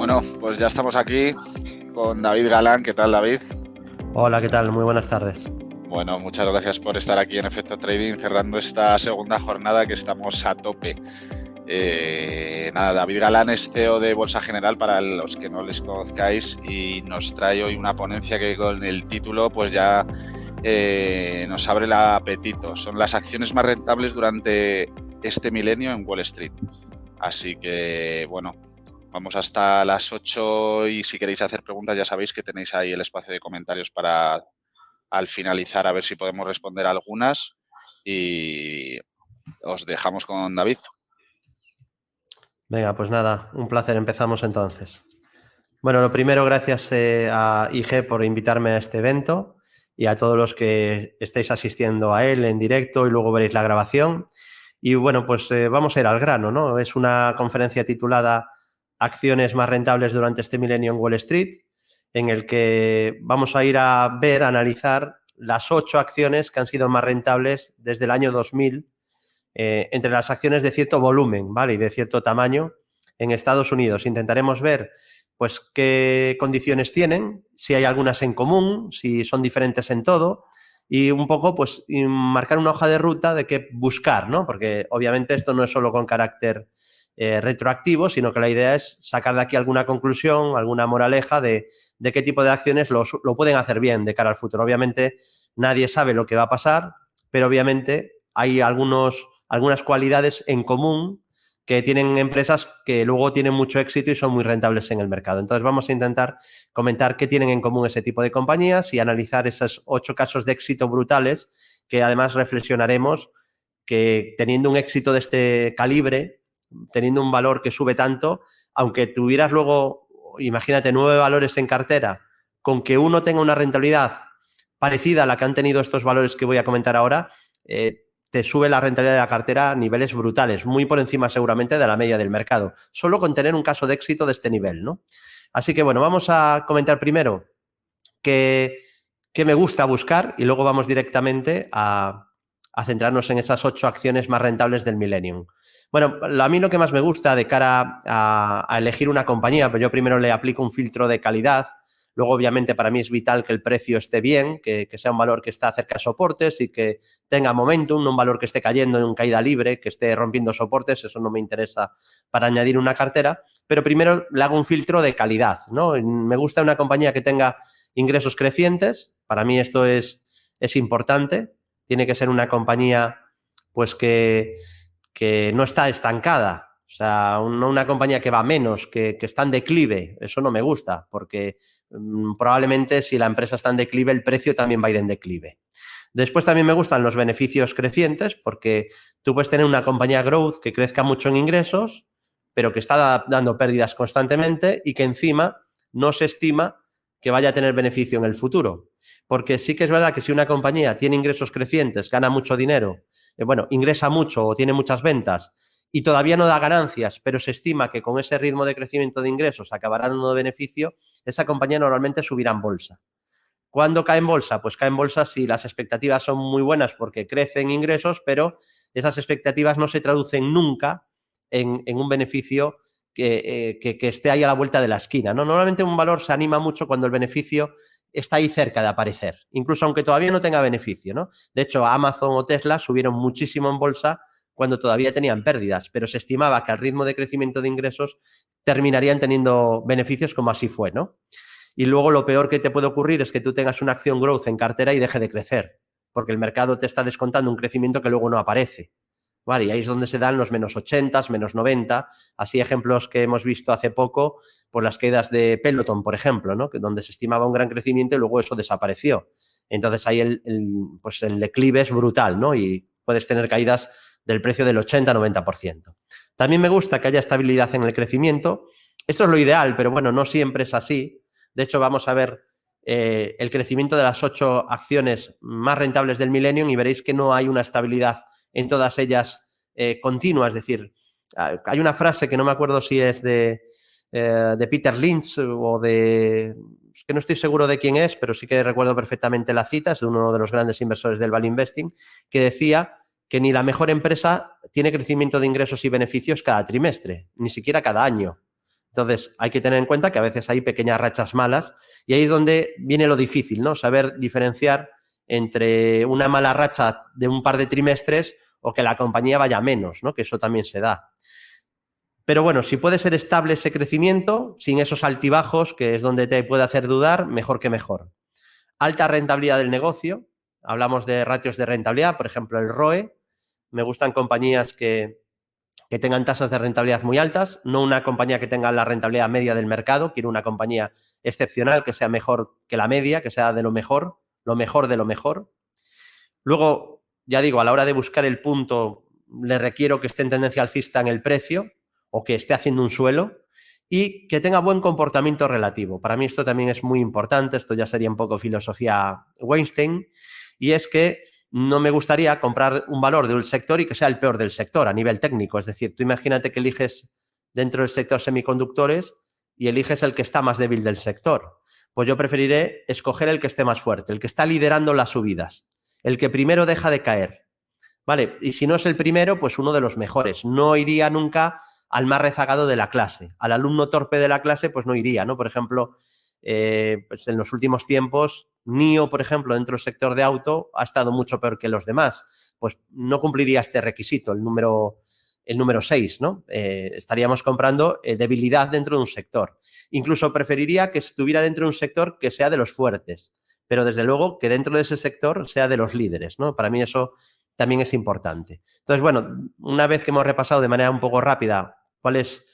Bueno, pues ya estamos aquí con David Galán. ¿Qué tal, David? Hola, ¿qué tal? Muy buenas tardes. Bueno, muchas gracias por estar aquí en Efecto Trading, cerrando esta segunda jornada que estamos a tope. David Galán es CEO de Bolsa General, para los que no les conozcáis, y nos trae hoy una ponencia que con el título pues ya nos abre el apetito. Son las acciones más rentables durante este milenio en Wall Street. Así que, bueno, vamos hasta las 8 y si queréis hacer preguntas ya sabéis que tenéis ahí el espacio de comentarios para al finalizar a ver si podemos responder algunas y os dejamos con David. Venga, pues nada, un placer. Empezamos entonces. Bueno, lo primero, gracias a IG por invitarme a este evento y a todos los que estéis asistiendo a él en directo y luego veréis la grabación. Y bueno, pues vamos a ir al grano, ¿no? Es una conferencia titulada Acciones más rentables durante este milenio en Wall Street, en el que vamos a ir a ver, a analizar las 8 acciones que han sido más rentables desde el año 2000 entre las acciones de cierto volumen, ¿vale? Y de cierto tamaño en Estados Unidos. Intentaremos ver pues qué condiciones tienen, si hay algunas en común, si son diferentes en todo y un poco pues marcar una hoja de ruta de qué buscar, ¿no? Porque obviamente esto no es solo con carácter retroactivo, sino que la idea es sacar de aquí alguna conclusión, alguna moraleja de qué tipo de acciones lo pueden hacer bien de cara al futuro. Obviamente nadie sabe lo que va a pasar, pero obviamente hay algunas cualidades en común que tienen empresas que luego tienen mucho éxito y son muy rentables en el mercado. Entonces vamos a intentar comentar qué tienen en común ese tipo de compañías y analizar esos 8 casos de éxito brutales que además reflexionaremos que teniendo un éxito de este calibre, teniendo un valor que sube tanto, aunque tuvieras luego, imagínate, 9 valores en cartera, con que uno tenga una rentabilidad parecida a la que han tenido estos valores que voy a comentar ahora, te sube la rentabilidad de la cartera a niveles brutales, muy por encima seguramente de la media del mercado, solo con tener un caso de éxito de este nivel, ¿no? Así que bueno, vamos a comentar primero qué me gusta buscar y luego vamos directamente a centrarnos en esas 8 acciones más rentables del Millennium. Bueno, a mí lo que más me gusta de cara a elegir una compañía, pues yo primero le aplico un filtro de calidad. Luego, obviamente, para mí es vital que el precio esté bien, que sea un valor que está cerca de soportes y que tenga momentum, no un valor que esté cayendo en caída libre, que esté rompiendo soportes, eso no me interesa para añadir una cartera, pero primero le hago un filtro de calidad, ¿no? Me gusta una compañía que tenga ingresos crecientes, para mí esto es importante, tiene que ser una compañía pues que no está estancada, o sea, no una compañía que va menos, que está en declive, eso no me gusta, porque probablemente si la empresa está en declive, el precio también va a ir en declive. Después también me gustan los beneficios crecientes, porque tú puedes tener una compañía growth que crezca mucho en ingresos, pero que está dando pérdidas constantemente y que encima no se estima que vaya a tener beneficio en el futuro. Porque sí que es verdad que si una compañía tiene ingresos crecientes, gana mucho dinero, ingresa mucho o tiene muchas ventas y todavía no da ganancias, pero se estima que con ese ritmo de crecimiento de ingresos acabará dando beneficio, esa compañía normalmente subirá en bolsa. ¿Cuándo cae en bolsa? Pues cae en bolsa si las expectativas son muy buenas porque crecen ingresos, pero esas expectativas no se traducen nunca en un beneficio que esté ahí a la vuelta de la esquina, ¿no? Normalmente un valor se anima mucho cuando el beneficio está ahí cerca de aparecer, incluso aunque todavía no tenga beneficio, ¿no? De hecho, Amazon o Tesla subieron muchísimo en bolsa cuando todavía tenían pérdidas, pero se estimaba que al ritmo de crecimiento de ingresos terminarían teniendo beneficios como así fue, ¿no? Y luego lo peor que te puede ocurrir es que tú tengas una acción growth en cartera y deje de crecer, porque el mercado te está descontando un crecimiento que luego no aparece. Vale, y ahí es donde se dan los menos 80, menos 90, así ejemplos que hemos visto hace poco por las quedas de Peloton, por ejemplo, ¿no? Que donde se estimaba un gran crecimiento y luego eso desapareció. Entonces ahí el declive es brutal, ¿no? Y puedes tener caídas del precio del 80-90%. También me gusta que haya estabilidad en el crecimiento. Esto es lo ideal, pero bueno, no siempre es así. De hecho, vamos a ver el crecimiento de las 8 acciones más rentables del Millennium y veréis que no hay una estabilidad en todas ellas continua. Es decir, hay una frase que no me acuerdo si es de Peter Lynch o de... Es que no estoy seguro de quién es, pero sí que recuerdo perfectamente la cita, es de uno de los grandes inversores del Value Investing, que decía que ni la mejor empresa tiene crecimiento de ingresos y beneficios cada trimestre, ni siquiera cada año. Entonces, hay que tener en cuenta que a veces hay pequeñas rachas malas y ahí es donde viene lo difícil, ¿no? Saber diferenciar entre una mala racha de un par de trimestres o que la compañía vaya menos, ¿no? Que eso también se da. Pero bueno, si puede ser estable ese crecimiento, sin esos altibajos, que es donde te puede hacer dudar, mejor que mejor. Alta rentabilidad del negocio. Hablamos de ratios de rentabilidad, por ejemplo, el ROE. Me gustan compañías que tengan tasas de rentabilidad muy altas, no una compañía que tenga la rentabilidad media del mercado, quiero una compañía excepcional, que sea mejor que la media, que sea de lo mejor de lo mejor. Luego, ya digo, a la hora de buscar el punto, le requiero que esté en tendencia alcista en el precio o que esté haciendo un suelo y que tenga buen comportamiento relativo. Para mí esto también es muy importante, esto ya sería un poco filosofía Weinstein, y es que no me gustaría comprar un valor de un sector y que sea el peor del sector a nivel técnico. Es decir, tú imagínate que eliges dentro del sector semiconductores y eliges el que está más débil del sector. Pues yo preferiré escoger el que esté más fuerte, el que está liderando las subidas, el que primero deja de caer. ¿Vale? Y si no es el primero, pues uno de los mejores. No iría nunca al más rezagado de la clase. Al alumno torpe de la clase, pues no iría, ¿no? Por ejemplo, pues en los últimos tiempos, NIO, por ejemplo, dentro del sector de auto, ha estado mucho peor que los demás. Pues no cumpliría este requisito, el número 6, ¿no? Estaríamos comprando debilidad dentro de un sector. Incluso preferiría que estuviera dentro de un sector que sea de los fuertes, pero desde luego que dentro de ese sector sea de los líderes, ¿no? Para mí eso también es importante. Entonces, bueno, una vez que hemos repasado de manera un poco rápida cuál es,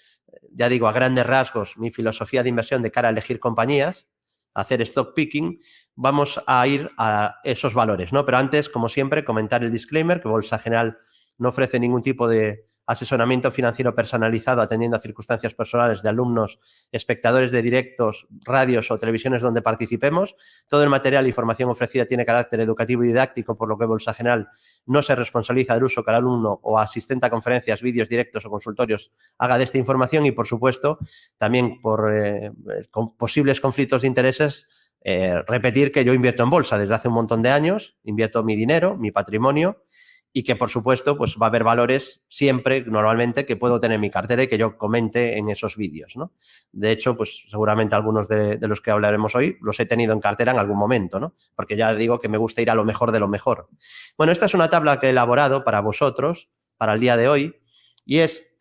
ya digo, a grandes rasgos mi filosofía de inversión de cara a elegir compañías, a hacer stock picking, vamos a ir a esos valores, ¿no? Pero antes, como siempre, comentar el disclaimer que Bolsa General no ofrece ningún tipo de asesoramiento financiero personalizado atendiendo a circunstancias personales de alumnos, espectadores de directos, radios o televisiones donde participemos. Todo el material e información ofrecida tiene carácter educativo y didáctico, por lo que Bolsa General no se responsabiliza del uso que el alumno o asistente a conferencias, vídeos, directos o consultorios haga de esta información y, por supuesto, también por con posibles conflictos de intereses, repetir que yo invierto en bolsa desde hace un montón de años, invierto mi dinero, mi patrimonio, y que, por supuesto, pues va a haber valores siempre, normalmente, que puedo tener en mi cartera y que yo comente en esos vídeos, ¿no? De hecho, pues seguramente algunos de los que hablaremos hoy los he tenido en cartera en algún momento, ¿no? Porque ya digo que me gusta ir a lo mejor de lo mejor. Bueno, esta es una tabla que he elaborado para vosotros, para el día de hoy, y es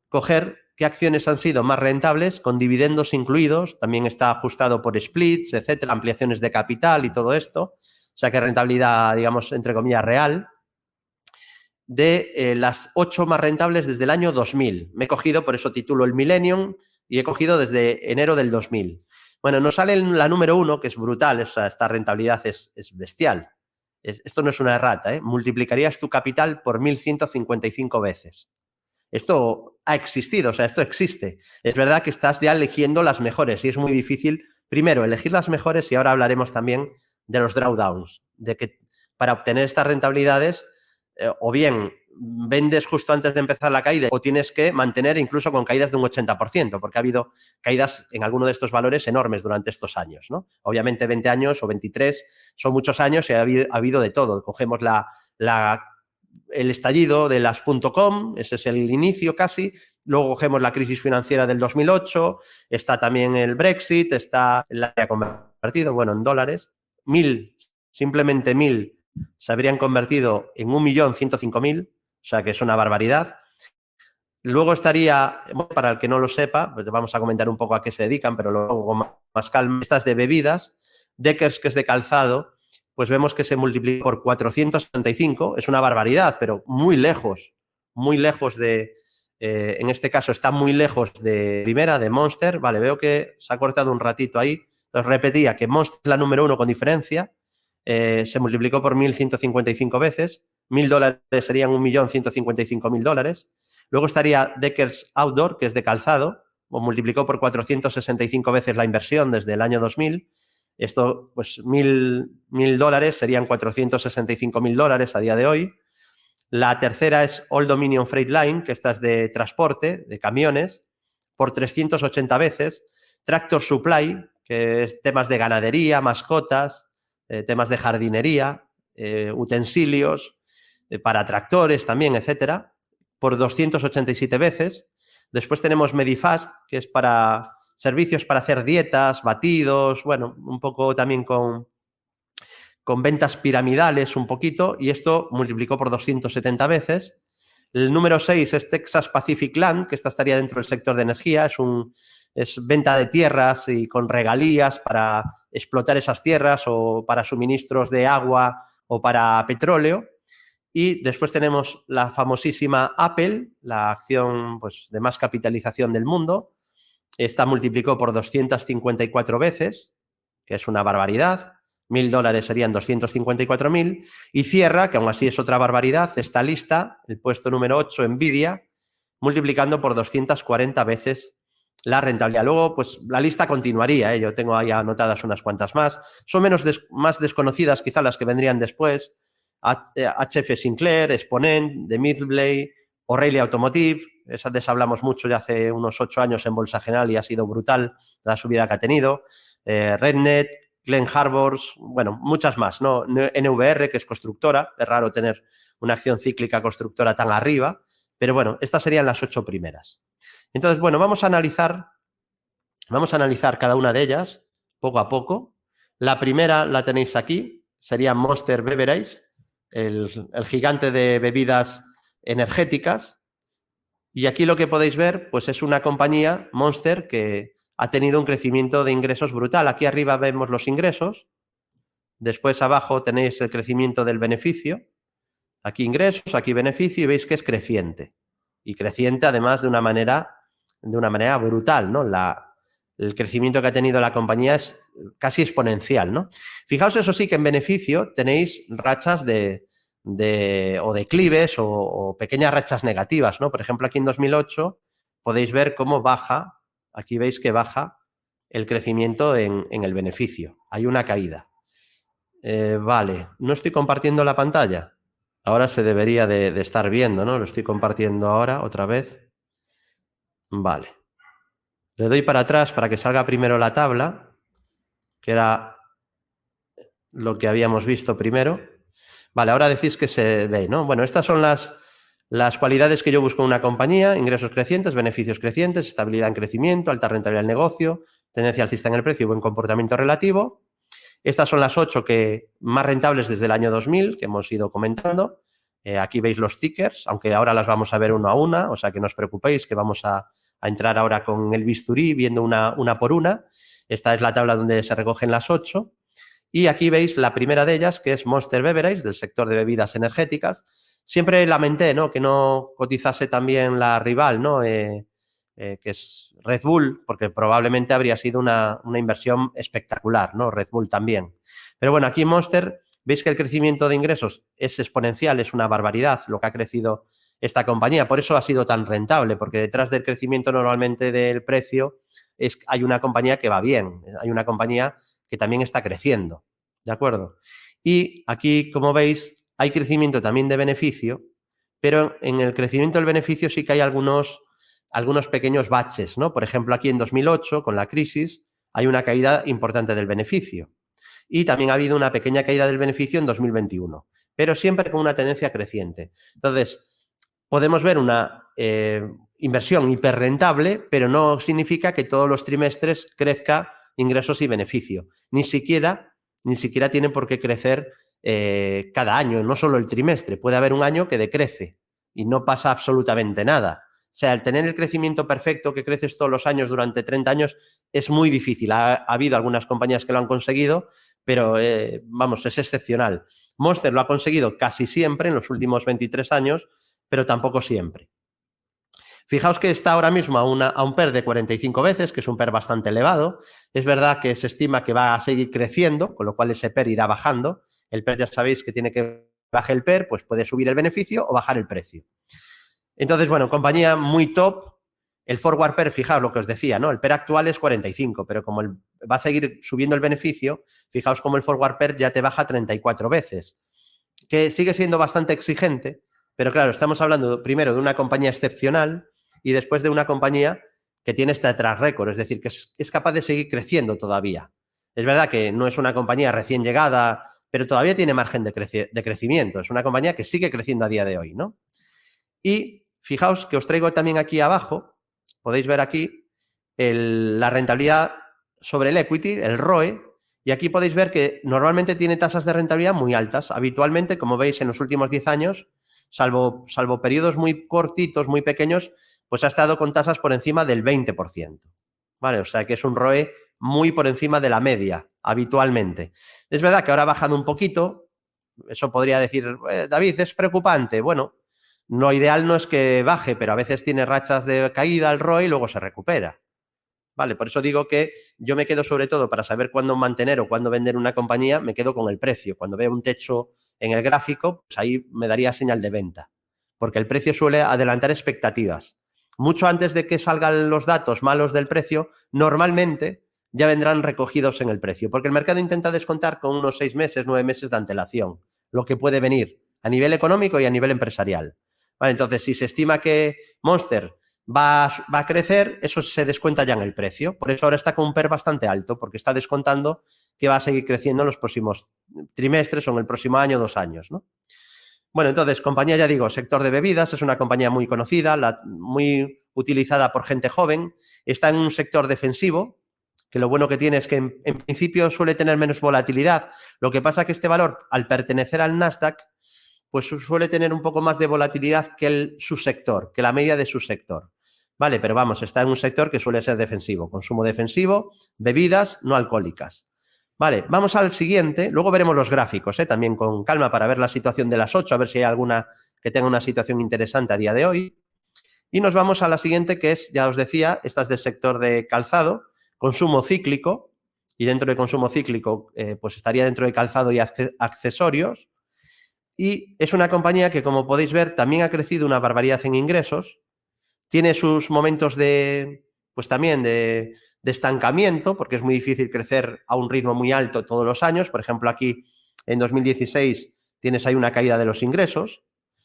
coger qué acciones han sido más rentables, con dividendos incluidos, también está ajustado por splits, etcétera, ampliaciones de capital y todo esto, o sea que rentabilidad, digamos, entre comillas, real, de las 8 más rentables desde el año 2000. Me he cogido, por eso titulo el Millennium, y he cogido desde enero del 2000. Bueno, nos sale la número 1, que es brutal, esta rentabilidad es bestial. Esto no es una errata, ¿eh? Multiplicarías tu capital por 1.155 veces. Esto ha existido, o sea, esto existe. Es verdad que estás ya eligiendo las mejores y es muy difícil, primero, elegir las mejores, y ahora hablaremos también de los drawdowns, de que para obtener estas rentabilidades o bien vendes justo antes de empezar la caída o tienes que mantener incluso con caídas de un 80%, porque ha habido caídas en alguno de estos valores enormes durante estos años, ¿no? Obviamente 20 años o 23 son muchos años y ha habido de todo. Cogemos el estallido de las .com, ese es el inicio casi, luego cogemos la crisis financiera del 2008, está también el Brexit, está el área convertido, bueno, en dólares, simplemente 1.000 se habrían convertido en 1.105.000, o sea que es una barbaridad. Luego estaría, para el que no lo sepa, pues vamos a comentar un poco a qué se dedican, pero luego más calma, estas de bebidas, Deckers, que es de calzado, pues vemos que se multiplica por 475, es una barbaridad, pero muy lejos de, en este caso está muy lejos de primera, de Monster. Vale, veo que se ha cortado un ratito ahí. Os repetía que Monster es la número 1 con diferencia, se multiplicó por 1.155 veces, $1.000 serían 1.155.000 dólares. Luego estaría Deckers Outdoor, que es de calzado, multiplicó por 465 veces la inversión desde el año 2000. Esto, pues, $1.000 serían 465.000 dólares a día de hoy. La tercera es Old Dominion Freight Line, que esta es de transporte, de camiones, por 380 veces. Tractor Supply, que es temas de ganadería, mascotas, temas de jardinería, utensilios para tractores también, etcétera, por 287 veces. Después tenemos Medifast, que es para servicios para hacer dietas, batidos, bueno, un poco también con ventas piramidales un poquito, y esto multiplicó por 270 veces. El número 6 es Texas Pacific Land, que esta estaría dentro del sector de energía, es venta de tierras y con regalías para explotar esas tierras o para suministros de agua o para petróleo. Y después tenemos la famosísima Apple, la acción pues, de más capitalización del mundo. Esta multiplicó por 254 veces, que es una barbaridad. $1.000 serían 254.000. Y cierra, que aún así es otra barbaridad, esta lista, el puesto número 8, Nvidia, multiplicando por 240 veces la rentabilidad. Luego, pues la lista continuaría, ¿eh? Yo tengo ahí anotadas unas cuantas más. Son más desconocidas quizá las que vendrían después. HF Sinclair, Exponent, The Midway, O'Reilly Automotive. Esas de hablamos mucho ya hace unos 8 años en Bolsa General y ha sido brutal la subida que ha tenido. Rednet, Glen Harbors, bueno, muchas más, ¿no? NVR, que es constructora. Es raro tener una acción cíclica constructora tan arriba. Pero bueno, estas serían las 8 primeras. Entonces, bueno, vamos a analizar cada una de ellas poco a poco. La primera la tenéis aquí, sería Monster Beverage, el gigante de bebidas energéticas. Y aquí lo que podéis ver, pues es una compañía, Monster, que ha tenido un crecimiento de ingresos brutal. Aquí arriba vemos los ingresos, después abajo tenéis el crecimiento del beneficio. Aquí ingresos, aquí beneficio, y veis que es creciente. Y creciente además de una manera brutal, ¿no? El crecimiento que ha tenido la compañía es casi exponencial, ¿no? Fijaos, eso sí, que en beneficio tenéis rachas o declives o pequeñas rachas negativas, ¿no? Por ejemplo, aquí en 2008 podéis ver cómo baja, aquí veis que baja el crecimiento en el beneficio. Hay una caída. Vale, no estoy compartiendo la pantalla. Ahora se debería de estar viendo, ¿no? Lo estoy compartiendo ahora otra vez. Vale. Le doy para atrás para que salga primero la tabla, que era lo que habíamos visto primero. Vale, ahora decís que se ve, ¿no? Bueno, estas son las cualidades que yo busco en una compañía: ingresos crecientes, beneficios crecientes, estabilidad en crecimiento, alta rentabilidad del negocio, tendencia alcista en el precio y buen comportamiento relativo. Estas son las 8 más rentables desde el año 2000 que hemos ido comentando. Aquí veis los tickers, aunque ahora las vamos a ver uno a una, o sea que no os preocupéis, que vamos a entrar ahora con el bisturí viendo una por una. Esta es la tabla donde se recogen las 8. Y aquí veis la primera de ellas, que es Monster Beverage, del sector de bebidas energéticas. Siempre lamenté, ¿no?, que no cotizase también la rival, ¿no?, que es Red Bull, porque probablemente habría sido una inversión espectacular, ¿no? Red Bull también. Pero bueno, aquí en Monster veis que el crecimiento de ingresos es exponencial, es una barbaridad lo que ha crecido esta compañía. Por eso ha sido tan rentable, porque detrás del crecimiento normalmente del precio hay una compañía que va bien, hay una compañía que también está creciendo, ¿de acuerdo? Y aquí, como veis, hay crecimiento también de beneficio, pero en el crecimiento del beneficio sí que hay algunos pequeños baches, ¿no? Por ejemplo, aquí en 2008, con la crisis, hay una caída importante del beneficio. Y también ha habido una pequeña caída del beneficio en 2021, pero siempre con una tendencia creciente. Entonces, podemos ver una inversión hiperrentable, pero no significa que todos los trimestres crezca ingresos y beneficio. Ni siquiera tiene por qué crecer cada año, no solo el trimestre. Puede haber un año que decrece y no pasa absolutamente nada. O sea, el tener el crecimiento perfecto, que creces todos los años durante 30 años, es muy difícil. Ha habido algunas compañías que lo han conseguido, pero vamos, es excepcional. Monster lo ha conseguido casi siempre en los últimos 23 años, pero tampoco siempre. Fijaos que está ahora mismo a un PER de 45 veces, que es un PER bastante elevado. Es verdad que se estima que va a seguir creciendo, con lo cual ese PER irá bajando. El PER, ya sabéis que tiene que bajar el PER, pues puede subir el beneficio o bajar el precio. Entonces, bueno, compañía muy top. El forward PER, fijaos lo que os decía, ¿no? El PER actual es 45, pero como va a seguir subiendo el beneficio, fijaos como el forward PER ya te baja 34 veces, que sigue siendo bastante exigente, pero claro, estamos hablando primero de una compañía excepcional y después de una compañía que tiene este track record, es decir, que es capaz de seguir creciendo todavía. Es verdad que no es una compañía recién llegada, pero todavía tiene margen de crecimiento. Es una compañía que sigue creciendo a día de hoy, ¿no? Y fijaos que os traigo también aquí abajo podéis ver aquí la rentabilidad sobre el equity, el ROE, y aquí podéis ver que normalmente tiene tasas de rentabilidad muy altas. Habitualmente, como veis, en los últimos 10 años, salvo periodos muy cortitos, muy pequeños, pues ha estado con tasas por encima del 20%. ¿Vale? O sea que es un ROE muy por encima de la media, habitualmente. Es verdad que ahora ha bajado un poquito. Eso podría decir, David, es preocupante. Bueno, lo ideal no es que baje, pero a veces tiene rachas de caída al ROE y luego se recupera. Vale, por eso digo que yo me quedo sobre todo para saber cuándo mantener o cuándo vender una compañía, me quedo con el precio. Cuando veo un techo en el gráfico, pues ahí me daría señal de venta, porque el precio suele adelantar expectativas. Mucho antes de que salgan los datos malos del precio, normalmente ya vendrán recogidos en el precio, porque el mercado intenta descontar con unos 6 meses, 9 meses de antelación, lo que puede venir a nivel económico y a nivel empresarial. Vale, entonces, si se estima que Monster va a crecer, eso se descuenta ya en el precio. Por eso ahora está con un PER bastante alto, porque está descontando que va a seguir creciendo en los próximos trimestres o en el próximo año, 2 años, ¿no? Bueno, entonces, compañía, ya digo, sector de bebidas, es una compañía muy conocida, muy utilizada por gente joven, está en un sector defensivo, que lo bueno que tiene es que en principio suele tener menos volatilidad. Lo que pasa es que este valor, al pertenecer al Nasdaq, pues suele tener un poco más de volatilidad que su sector, que la media de su sector. Vale, pero vamos, está en un sector que suele ser defensivo, consumo defensivo, bebidas no alcohólicas. Vale, vamos al siguiente, luego veremos los gráficos, también con calma para ver la situación de las 8, a ver si hay alguna que tenga una situación interesante a día de hoy. Y nos vamos a la siguiente, que es, ya os decía, esta es del sector de calzado, consumo cíclico, y dentro de consumo cíclico, pues estaría dentro de calzado y accesorios. Y es una compañía que, como podéis ver, también ha crecido una barbaridad en ingresos. Tiene sus momentos pues también de estancamiento, porque es muy difícil crecer a un ritmo muy alto todos los años. Por ejemplo, aquí en 2016 tienes ahí una caída de los ingresos.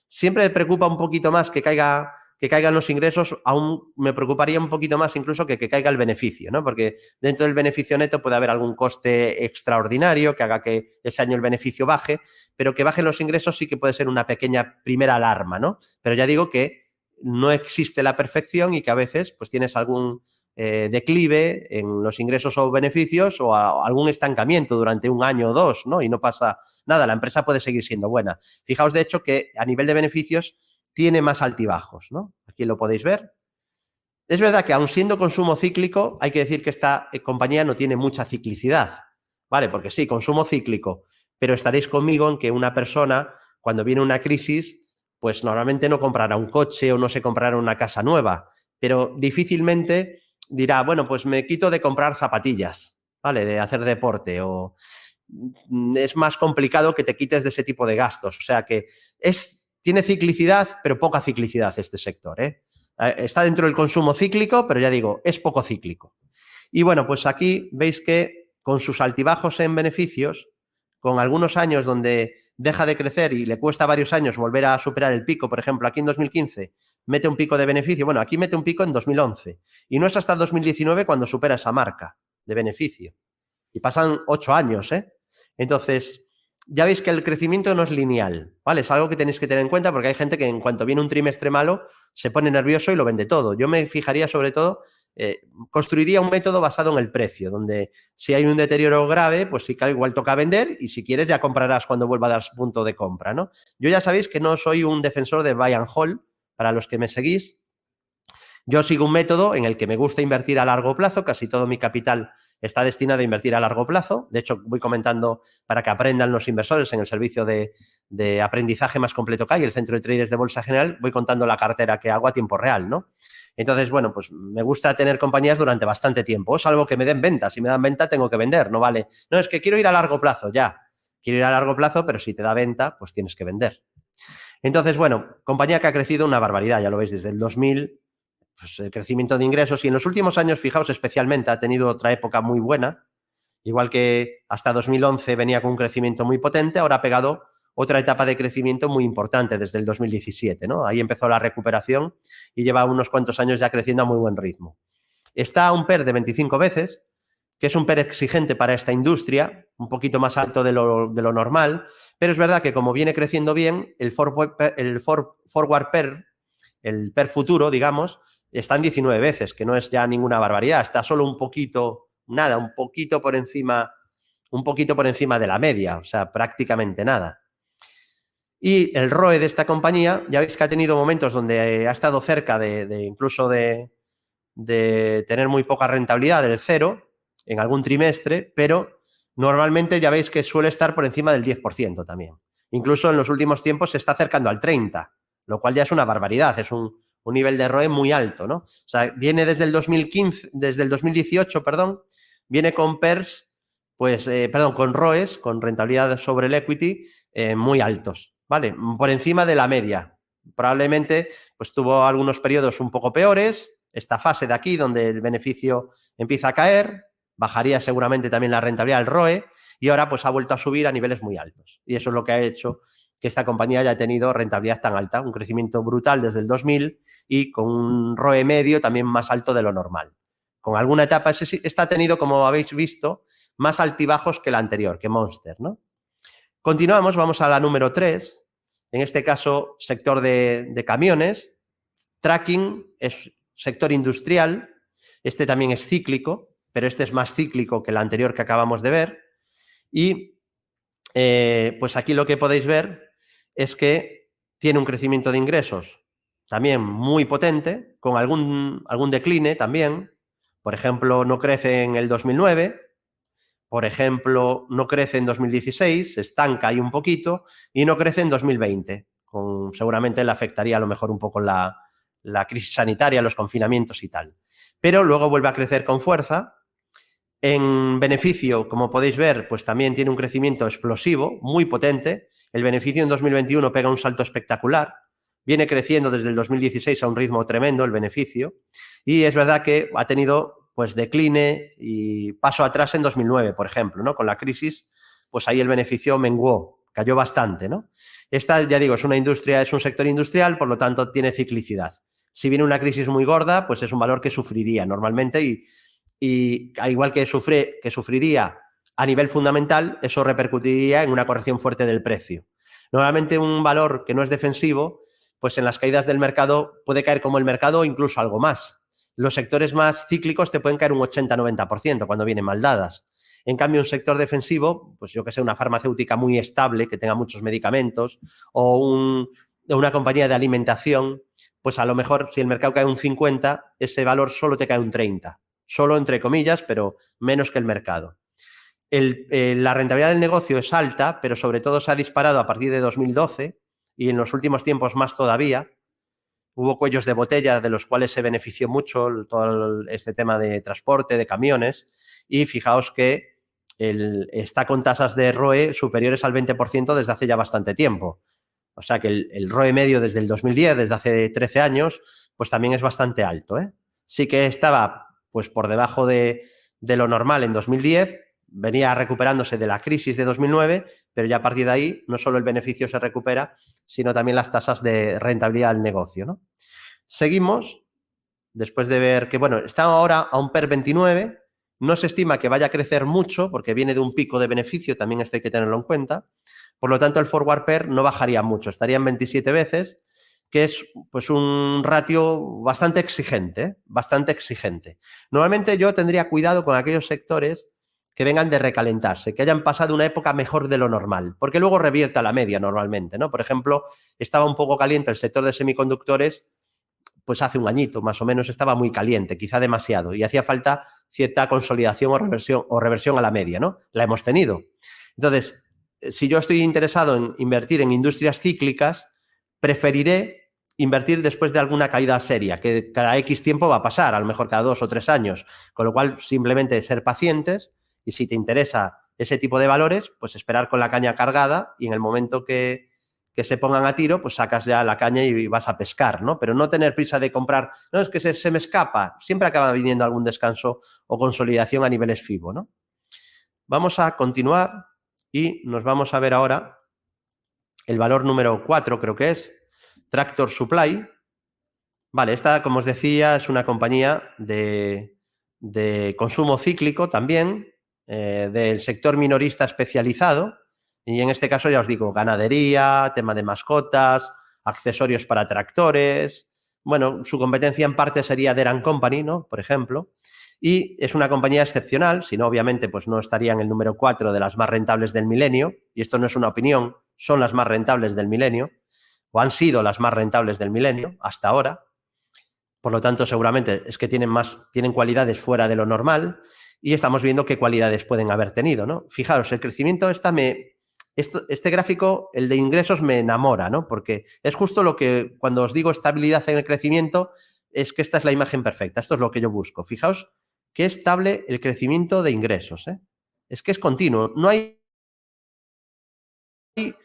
Siempre me preocupa un poquito más que caigan los ingresos, aún me preocuparía un poquito más incluso que caiga el beneficio, ¿no? Porque dentro del beneficio neto puede haber algún coste extraordinario que haga que ese año el beneficio baje, pero que bajen los ingresos sí que puede ser una pequeña primera alarma, ¿no? Pero ya digo que no existe la perfección y que a veces pues tienes algún declive en los ingresos o beneficios o algún estancamiento durante un año o dos, ¿no? Y no pasa nada, la empresa puede seguir siendo buena. Fijaos, de hecho, que a nivel de beneficios tiene más altibajos, ¿no? Aquí lo podéis ver. Es verdad que aun siendo consumo cíclico, hay que decir que esta compañía no tiene mucha ciclicidad, ¿vale? Porque sí, consumo cíclico, pero estaréis conmigo en que una persona, cuando viene una crisis, pues normalmente no comprará un coche o no se comprará una casa nueva, pero difícilmente dirá, bueno, pues me quito de comprar zapatillas, ¿vale? De hacer deporte o es más complicado que te quites de ese tipo de gastos. O sea que tiene ciclicidad, pero poca ciclicidad este sector, ¿eh? Está dentro del consumo cíclico, pero ya digo, es poco cíclico. Y bueno, pues aquí veis que con sus altibajos en beneficios, con algunos años donde deja de crecer y le cuesta varios años volver a superar el pico, por ejemplo, aquí en 2015 mete un pico de beneficio, bueno, aquí mete un pico en 2011 y no es hasta 2019 cuando supera esa marca de beneficio. Y pasan 8 años, ¿eh? Entonces, ya veis que el crecimiento no es lineal, ¿vale? Es algo que tenéis que tener en cuenta porque hay gente que en cuanto viene un trimestre malo se pone nervioso y lo vende todo. Yo me fijaría sobre todo, construiría un método basado en el precio, donde si hay un deterioro grave, pues sí que igual toca vender y si quieres ya comprarás cuando vuelva a dar su punto de compra, ¿no? Yo ya sabéis que no soy un defensor de buy and hold, para los que me seguís. Yo sigo un método en el que me gusta invertir a largo plazo, casi todo mi capital está destinado a invertir a largo plazo. De hecho, voy comentando para que aprendan los inversores en el servicio de aprendizaje más completo que hay, el Centro de Traders de Bolsa General, voy contando la cartera que hago a tiempo real, ¿no? Entonces, bueno, pues me gusta tener compañías durante bastante tiempo, salvo que me den venta. Si me dan venta, tengo que vender, no vale. No, es que quiero ir a largo plazo, ya. Quiero ir a largo plazo, pero si te da venta, pues tienes que vender. Entonces, bueno, compañía que ha crecido una barbaridad, ya lo veis, desde el 2000, pues el crecimiento de ingresos y en los últimos años, fijaos especialmente, ha tenido otra época muy buena, igual que hasta 2011 venía con un crecimiento muy potente, ahora ha pegado otra etapa de crecimiento muy importante desde el 2017, ¿no? Ahí empezó la recuperación y lleva unos cuantos años ya creciendo a muy buen ritmo. Está a un PER de 25 veces, que es un PER exigente para esta industria, un poquito más alto de lo normal, pero es verdad que como viene creciendo bien, el forward PER, el PER futuro, digamos, está en 19 veces, que no es ya ninguna barbaridad, está solo un poquito por encima de la media, o sea, prácticamente nada. Y el ROE de esta compañía, ya veis que ha tenido momentos donde ha estado cerca incluso de tener muy poca rentabilidad, del 0, en algún trimestre, pero normalmente ya veis que suele estar por encima del 10% también. Incluso en los últimos tiempos se está acercando al 30%, lo cual ya es una barbaridad, es un nivel de ROE muy alto, ¿no? O sea, viene desde el 2018, viene con PERS, con ROEs, con rentabilidad sobre el equity, muy altos, ¿vale? Por encima de la media. Probablemente pues tuvo algunos periodos un poco peores, esta fase de aquí donde el beneficio empieza a caer, bajaría seguramente también la rentabilidad del ROE y ahora pues ha vuelto a subir a niveles muy altos. Y eso es lo que ha hecho que esta compañía haya tenido rentabilidad tan alta, un crecimiento brutal desde el 2000 y con un ROE medio también más alto de lo normal. Con alguna etapa, esta ha tenido, como habéis visto, más altibajos que la anterior, que Monster, ¿no? Continuamos, vamos a la número 3, en este caso sector de camiones. Tracking es sector industrial, este también es cíclico, pero este es más cíclico que el anterior que acabamos de ver. Y pues aquí lo que podéis ver es que tiene un crecimiento de ingresos también muy potente, con algún decline también. Por ejemplo, no crece en el 2009, por ejemplo, no crece en 2016, se estanca ahí un poquito, y no crece en 2020. Seguramente le afectaría a lo mejor un poco la crisis sanitaria, los confinamientos y tal. Pero luego vuelve a crecer con fuerza. En beneficio, como podéis ver, pues también tiene un crecimiento explosivo, muy potente. El beneficio en 2021 pega un salto espectacular. Viene creciendo desde el 2016 a un ritmo tremendo el beneficio. Y es verdad que ha tenido pues decline y paso atrás en 2009, por ejemplo, ¿no? Con la crisis, pues ahí el beneficio menguó, cayó bastante, ¿no? Esta, ya digo, es una industria, es un sector industrial, por lo tanto tiene ciclicidad. Si viene una crisis muy gorda, pues es un valor que sufriría normalmente y al igual que sufriría a nivel fundamental, eso repercutiría en una corrección fuerte del precio. Normalmente un valor que no es defensivo, pues en las caídas del mercado puede caer como el mercado o incluso algo más. Los sectores más cíclicos te pueden caer un 80-90% cuando vienen mal dadas. En cambio, un sector defensivo, pues yo que sé, una farmacéutica muy estable, que tenga muchos medicamentos, o una compañía de alimentación, pues a lo mejor si el mercado cae un 50%, ese valor solo te cae un 30%. Solo entre comillas, pero menos que el mercado. La rentabilidad del negocio es alta, pero sobre todo se ha disparado a partir de 2012 y en los últimos tiempos más todavía. Hubo cuellos de botella de los cuales se benefició mucho todo este tema de transporte, de camiones, y fijaos que está con tasas de ROE superiores al 20% desde hace ya bastante tiempo. O sea que el ROE medio desde el 2010, desde hace 13 años, pues también es bastante alto, ¿eh? Sí que estaba pues por debajo de lo normal en 2010, venía recuperándose de la crisis de 2009, pero ya a partir de ahí no solo el beneficio se recupera, sino también las tasas de rentabilidad del negocio, ¿no? Seguimos, después de ver que, bueno, está ahora a un PER 29, no se estima que vaya a crecer mucho porque viene de un pico de beneficio, también esto hay que tenerlo en cuenta. Por lo tanto, el forward PER no bajaría mucho, estaría en 27 veces, que es pues un ratio bastante exigente, ¿eh? Bastante exigente. Normalmente yo tendría cuidado con aquellos sectores que vengan de recalentarse, que hayan pasado una época mejor de lo normal, porque luego revierta la media normalmente, ¿no? Por ejemplo, estaba un poco caliente el sector de semiconductores, pues hace un añito más o menos estaba muy caliente, quizá demasiado, y hacía falta cierta consolidación o reversión a la media, ¿no? La hemos tenido. Entonces, si yo estoy interesado en invertir en industrias cíclicas, preferiré invertir después de alguna caída seria, que cada X tiempo va a pasar, a lo mejor cada 2 o 3 años, con lo cual simplemente ser pacientes y si te interesa ese tipo de valores, pues esperar con la caña cargada y en el momento que se pongan a tiro, pues sacas ya la caña y vas a pescar, ¿no? Pero no tener prisa de comprar, no, es que se me escapa, siempre acaba viniendo algún descanso o consolidación a niveles FIBO, ¿no? Vamos a continuar y nos vamos a ver ahora el valor número 4, creo que es, Tractor Supply. Vale, esta, como os decía, es una compañía de consumo cíclico también, del sector minorista especializado, y en este caso ya os digo, ganadería, tema de mascotas, accesorios para tractores, Bueno, su competencia en parte sería Deere & Company, ¿no? Por ejemplo. Y es una compañía excepcional, si no, obviamente, pues no estaría en el número 4 de las más rentables del milenio. Y esto no es una opinión, son las más rentables del milenio, o han sido las más rentables del milenio hasta ahora. Por lo tanto, seguramente es que tienen cualidades fuera de lo normal y estamos viendo qué cualidades pueden haber tenido, ¿no? Fijaros, el crecimiento este gráfico, el de ingresos, me enamora, ¿no? Porque es justo lo que, cuando os digo estabilidad en el crecimiento, es que esta es la imagen perfecta. Esto es lo que yo busco. Fijaos qué estable el crecimiento de ingresos, ¿eh? Es que es continuo. No hay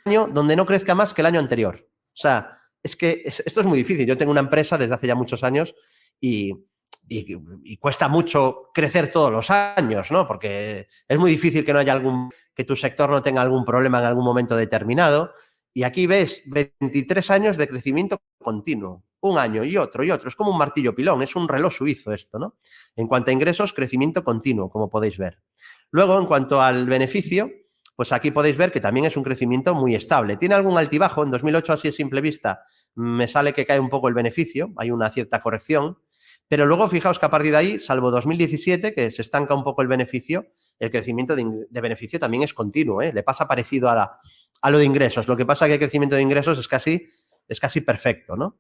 año donde no crezca más que el año anterior. O sea, es que esto es muy difícil. Yo tengo una empresa desde hace ya muchos años y cuesta mucho crecer todos los años, ¿no? Porque es muy difícil que no haya que tu sector no tenga algún problema en algún momento determinado. Y aquí ves 23 años de crecimiento continuo, un año y otro y otro. Es como un martillo pilón, es un reloj suizo esto, ¿no? En cuanto a ingresos, crecimiento continuo, como podéis ver. Luego, en cuanto al beneficio, pues aquí podéis ver que también es un crecimiento muy estable. Tiene algún altibajo, en 2008 así a simple vista me sale que cae un poco el beneficio, hay una cierta corrección, pero luego fijaos que a partir de ahí, salvo 2017, que se estanca un poco el beneficio, el crecimiento de beneficio también es continuo, ¿eh? Le pasa parecido a lo de ingresos. Lo que pasa es que el crecimiento de ingresos es casi perfecto, ¿no?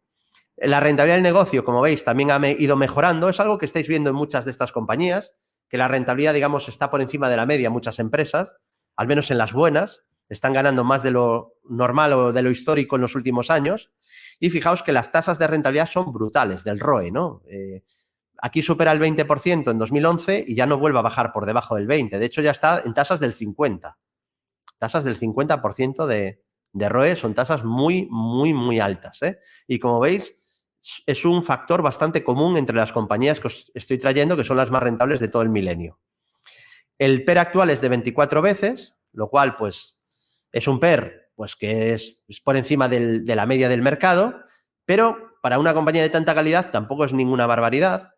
La rentabilidad del negocio, como veis, también ha ido mejorando. Es algo que estáis viendo en muchas de estas compañías, que la rentabilidad, digamos, está por encima de la media en muchas empresas, al menos en las buenas, están ganando más de lo normal o de lo histórico en los últimos años. Y fijaos que las tasas de rentabilidad son brutales, del ROE, ¿no? Aquí supera el 20% en 2011 y ya no vuelve a bajar por debajo del 20%. De hecho, ya está en tasas del 50%. Tasas del 50% de ROE son tasas muy, muy, muy altas, ¿eh? Y como veis, es un factor bastante común entre las compañías que os estoy trayendo, que son las más rentables de todo el milenio. El PER actual es de 24 veces, lo cual, pues, es un PER pues, que es por encima de la media del mercado, pero para una compañía de tanta calidad tampoco es ninguna barbaridad.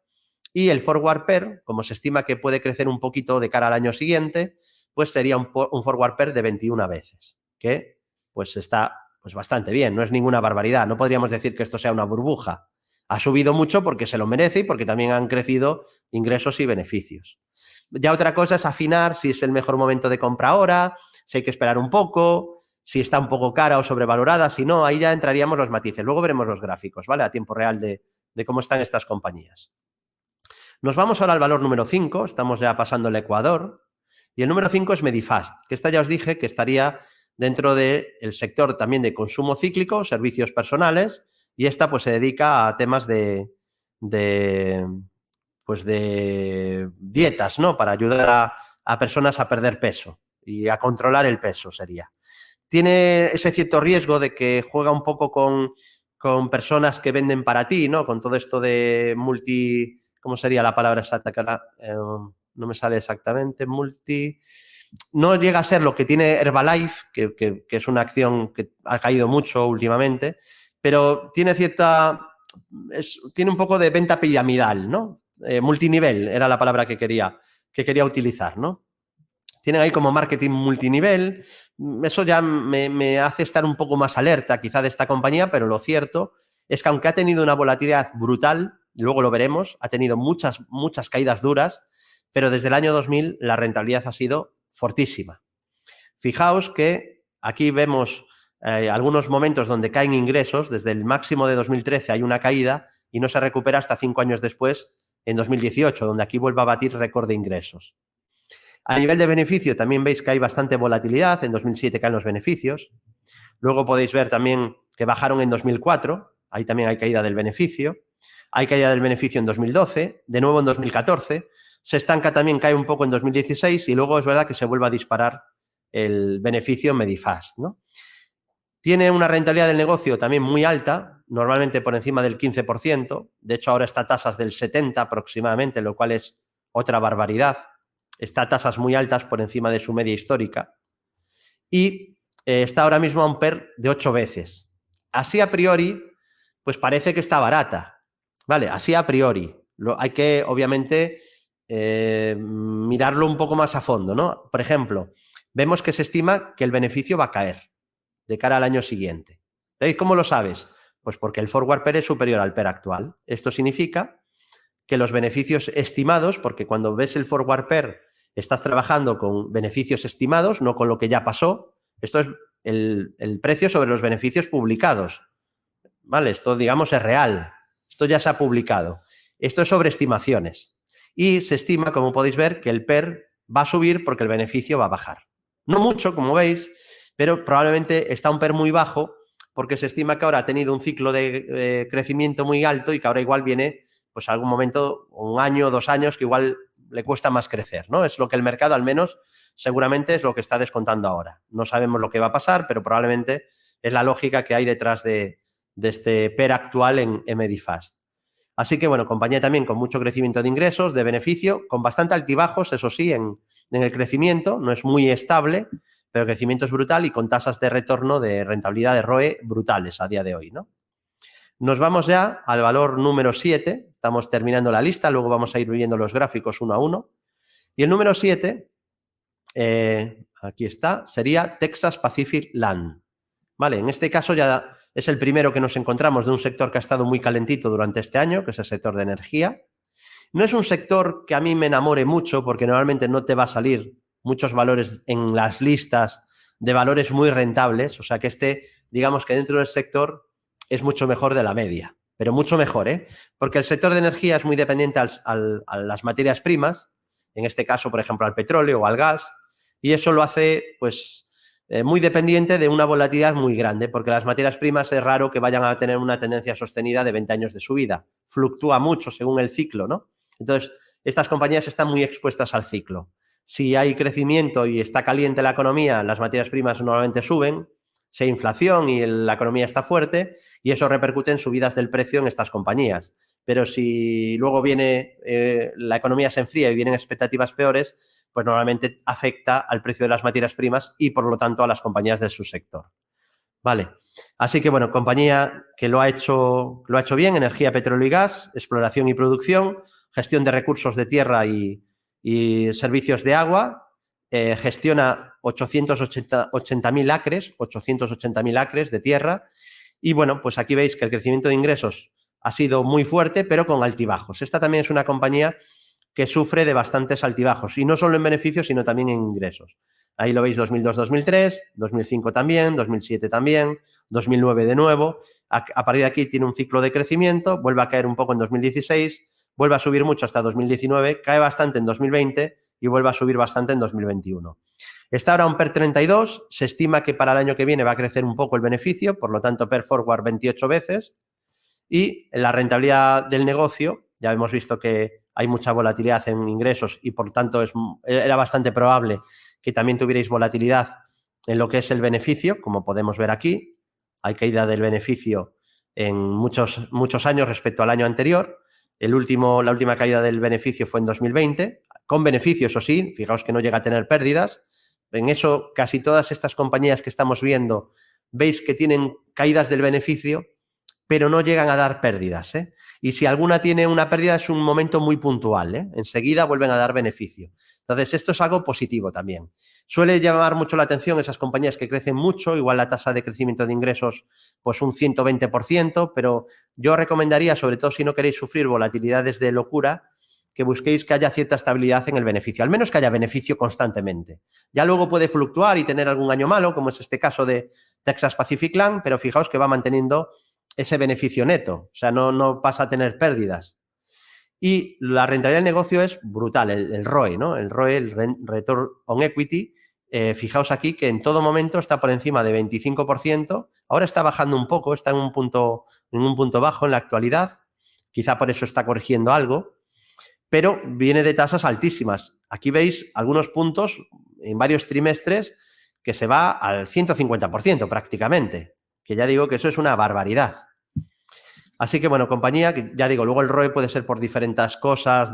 Y el forward PER, como se estima que puede crecer un poquito de cara al año siguiente, pues sería un forward PER de 21 veces, que pues está pues bastante bien, no es ninguna barbaridad. No podríamos decir que esto sea una burbuja. Ha subido mucho porque se lo merece y porque también han crecido ingresos y beneficios. Ya otra cosa es afinar si es el mejor momento de compra ahora, si hay que esperar un poco, si está un poco cara o sobrevalorada, si no, ahí ya entraríamos los matices. Luego veremos los gráficos, ¿vale? A tiempo real de cómo están estas compañías. Nos vamos ahora al valor número 5, estamos ya pasando el Ecuador, y el número 5 es Medifast, que esta ya os dije que estaría dentro del sector también de consumo cíclico, servicios personales, y esta pues se dedica a temas de dietas, ¿no? Para ayudar a personas a perder peso y a controlar el peso sería. Tiene ese cierto riesgo de que juega un poco con personas que venden para ti, ¿no? Con todo esto de ¿cómo sería la palabra exacta? Que ahora no me sale exactamente. No llega a ser lo que tiene Herbalife, que es una acción que ha caído mucho últimamente, pero tiene tiene un poco de venta piramidal, ¿no? Multinivel era la palabra que quería utilizar, ¿no? Tienen ahí como marketing multinivel. Eso ya me hace estar un poco más alerta quizá de esta compañía, pero lo cierto es que aunque ha tenido una volatilidad brutal, luego lo veremos, ha tenido muchas, muchas caídas duras, pero desde el año 2000 la rentabilidad ha sido fortísima. Fijaos que aquí vemos algunos momentos donde caen ingresos, desde el máximo de 2013 hay una caída y no se recupera hasta 5 años después, en 2018, donde aquí vuelve a batir récord de ingresos. A nivel de beneficio también veis que hay bastante volatilidad, en 2007 caen los beneficios, luego podéis ver también que bajaron en 2004, ahí también hay caída del beneficio, hay caída del beneficio en 2012, de nuevo en 2014, se estanca también, cae un poco en 2016 y luego es verdad que se vuelve a disparar el beneficio Medifast, ¿no? Tiene una rentabilidad del negocio también muy alta, normalmente por encima del 15%, de hecho ahora está a tasas del 70% aproximadamente, lo cual es otra barbaridad, está a tasas muy altas por encima de su media histórica y está ahora mismo a un PER de 8 veces. Así a priori, pues parece que está barata, ¿vale? Así a priori. Hay que, obviamente, mirarlo un poco más a fondo, ¿no? Por ejemplo, vemos que se estima que el beneficio va a caer de cara al año siguiente. ¿Veis cómo lo sabes? Pues porque el forward PER es superior al PER actual. Esto significa que los beneficios estimados, porque cuando ves el forward PER estás trabajando con beneficios estimados, no con lo que ya pasó. Esto es el precio sobre los beneficios publicados. ¿Vale? Esto, digamos, es real. Esto ya se ha publicado. Esto es sobre estimaciones. Y se estima, como podéis ver, que el PER va a subir porque el beneficio va a bajar. No mucho, como veis, pero probablemente está un PER muy bajo porque se estima que ahora ha tenido un ciclo de crecimiento muy alto y que ahora igual viene, pues algún momento, 1 año, 2 años, que igual le cuesta más crecer, ¿no? Es lo que el mercado, al menos, seguramente es lo que está descontando ahora. No sabemos lo que va a pasar, pero probablemente es la lógica que hay detrás de este PER actual en Medifast. Así que, bueno, compañía también con mucho crecimiento de ingresos, de beneficio, con bastante altibajos, eso sí, en el crecimiento, no es muy estable, pero el crecimiento es brutal y con tasas de retorno de rentabilidad de ROE brutales a día de hoy, ¿no? Nos vamos ya al valor número 7, estamos terminando la lista, luego vamos a ir viendo los gráficos uno a uno. Y el número 7, aquí está, sería Texas Pacific Land. Vale, en este caso ya es el primero que nos encontramos de un sector que ha estado muy calentito durante este año, que es el sector de energía. No es un sector que a mí me enamore mucho porque normalmente no te va a salir muchos valores en las listas de valores muy rentables, o sea que digamos que dentro del sector es mucho mejor de la media, pero mucho mejor, ¿eh? Porque el sector de energía es muy dependiente a las materias primas, en este caso, por ejemplo, al petróleo o al gas, y eso lo hace, pues, muy dependiente de una volatilidad muy grande, porque las materias primas es raro que vayan a tener una tendencia sostenida de 20 años de subida. Fluctúa mucho según el ciclo, ¿no? Entonces, estas compañías están muy expuestas al ciclo. Si hay crecimiento y está caliente la economía, las materias primas normalmente suben, si hay inflación y la economía está fuerte, y eso repercute en subidas del precio en estas compañías. Pero si luego viene, la economía se enfría y vienen expectativas peores, pues normalmente afecta al precio de las materias primas y, por lo tanto, a las compañías de su sector. Vale. Así que, bueno, compañía que lo ha hecho bien, energía, petróleo y gas, exploración y producción, gestión de recursos de tierra y servicios de agua, gestiona 880.000 acres, 880.000 acres de tierra. Y, bueno, pues aquí veis que el crecimiento de ingresos ha sido muy fuerte, pero con altibajos. Esta también es una compañía que sufre de bastantes altibajos, y no solo en beneficios, sino también en ingresos. Ahí lo veis 2002-2003, 2005 también, 2007 también, 2009 de nuevo. A partir de aquí tiene un ciclo de crecimiento, vuelve a caer un poco en 2016, vuelve a subir mucho hasta 2019, cae bastante en 2020 y vuelve a subir bastante en 2021. Está ahora un PER 32, se estima que para el año que viene va a crecer un poco el beneficio, por lo tanto PER forward 28 veces, y la rentabilidad del negocio, ya hemos visto que hay mucha volatilidad en ingresos y, por tanto, era bastante probable que también tuvierais volatilidad en lo que es el beneficio, como podemos ver aquí. Hay caída del beneficio en muchos años respecto al año anterior. La última caída del beneficio fue en 2020, con beneficio, eso sí, fijaos que no llega a tener pérdidas. En eso, casi todas estas compañías que estamos viendo, veis que tienen caídas del beneficio, pero no llegan a dar pérdidas, ¿eh? Y si alguna tiene una pérdida es un momento muy puntual, ¿eh? Enseguida vuelven a dar beneficio. Entonces, esto es algo positivo también. Suele llamar mucho la atención esas compañías que crecen mucho, igual la tasa de crecimiento de ingresos, pues un 120%, pero yo recomendaría, sobre todo si no queréis sufrir volatilidades de locura, que busquéis que haya cierta estabilidad en el beneficio, al menos que haya beneficio constantemente. Ya luego puede fluctuar y tener algún año malo, como es este caso de Texas Pacific Land, pero fijaos que va manteniendo ese beneficio neto, o sea, no pasa a tener pérdidas. Y la rentabilidad del negocio es brutal, el ROE, ¿no? El ROE, el Return on Equity, fijaos aquí que en todo momento está por encima de 25%, ahora está bajando un poco, está en un punto bajo en la actualidad, quizá por eso está corrigiendo algo, pero viene de tasas altísimas. Aquí veis algunos puntos en varios trimestres que se va al 150% prácticamente, que ya digo que eso es una barbaridad. Así que, bueno, compañía, que ya digo, luego el ROE puede ser por diferentes cosas,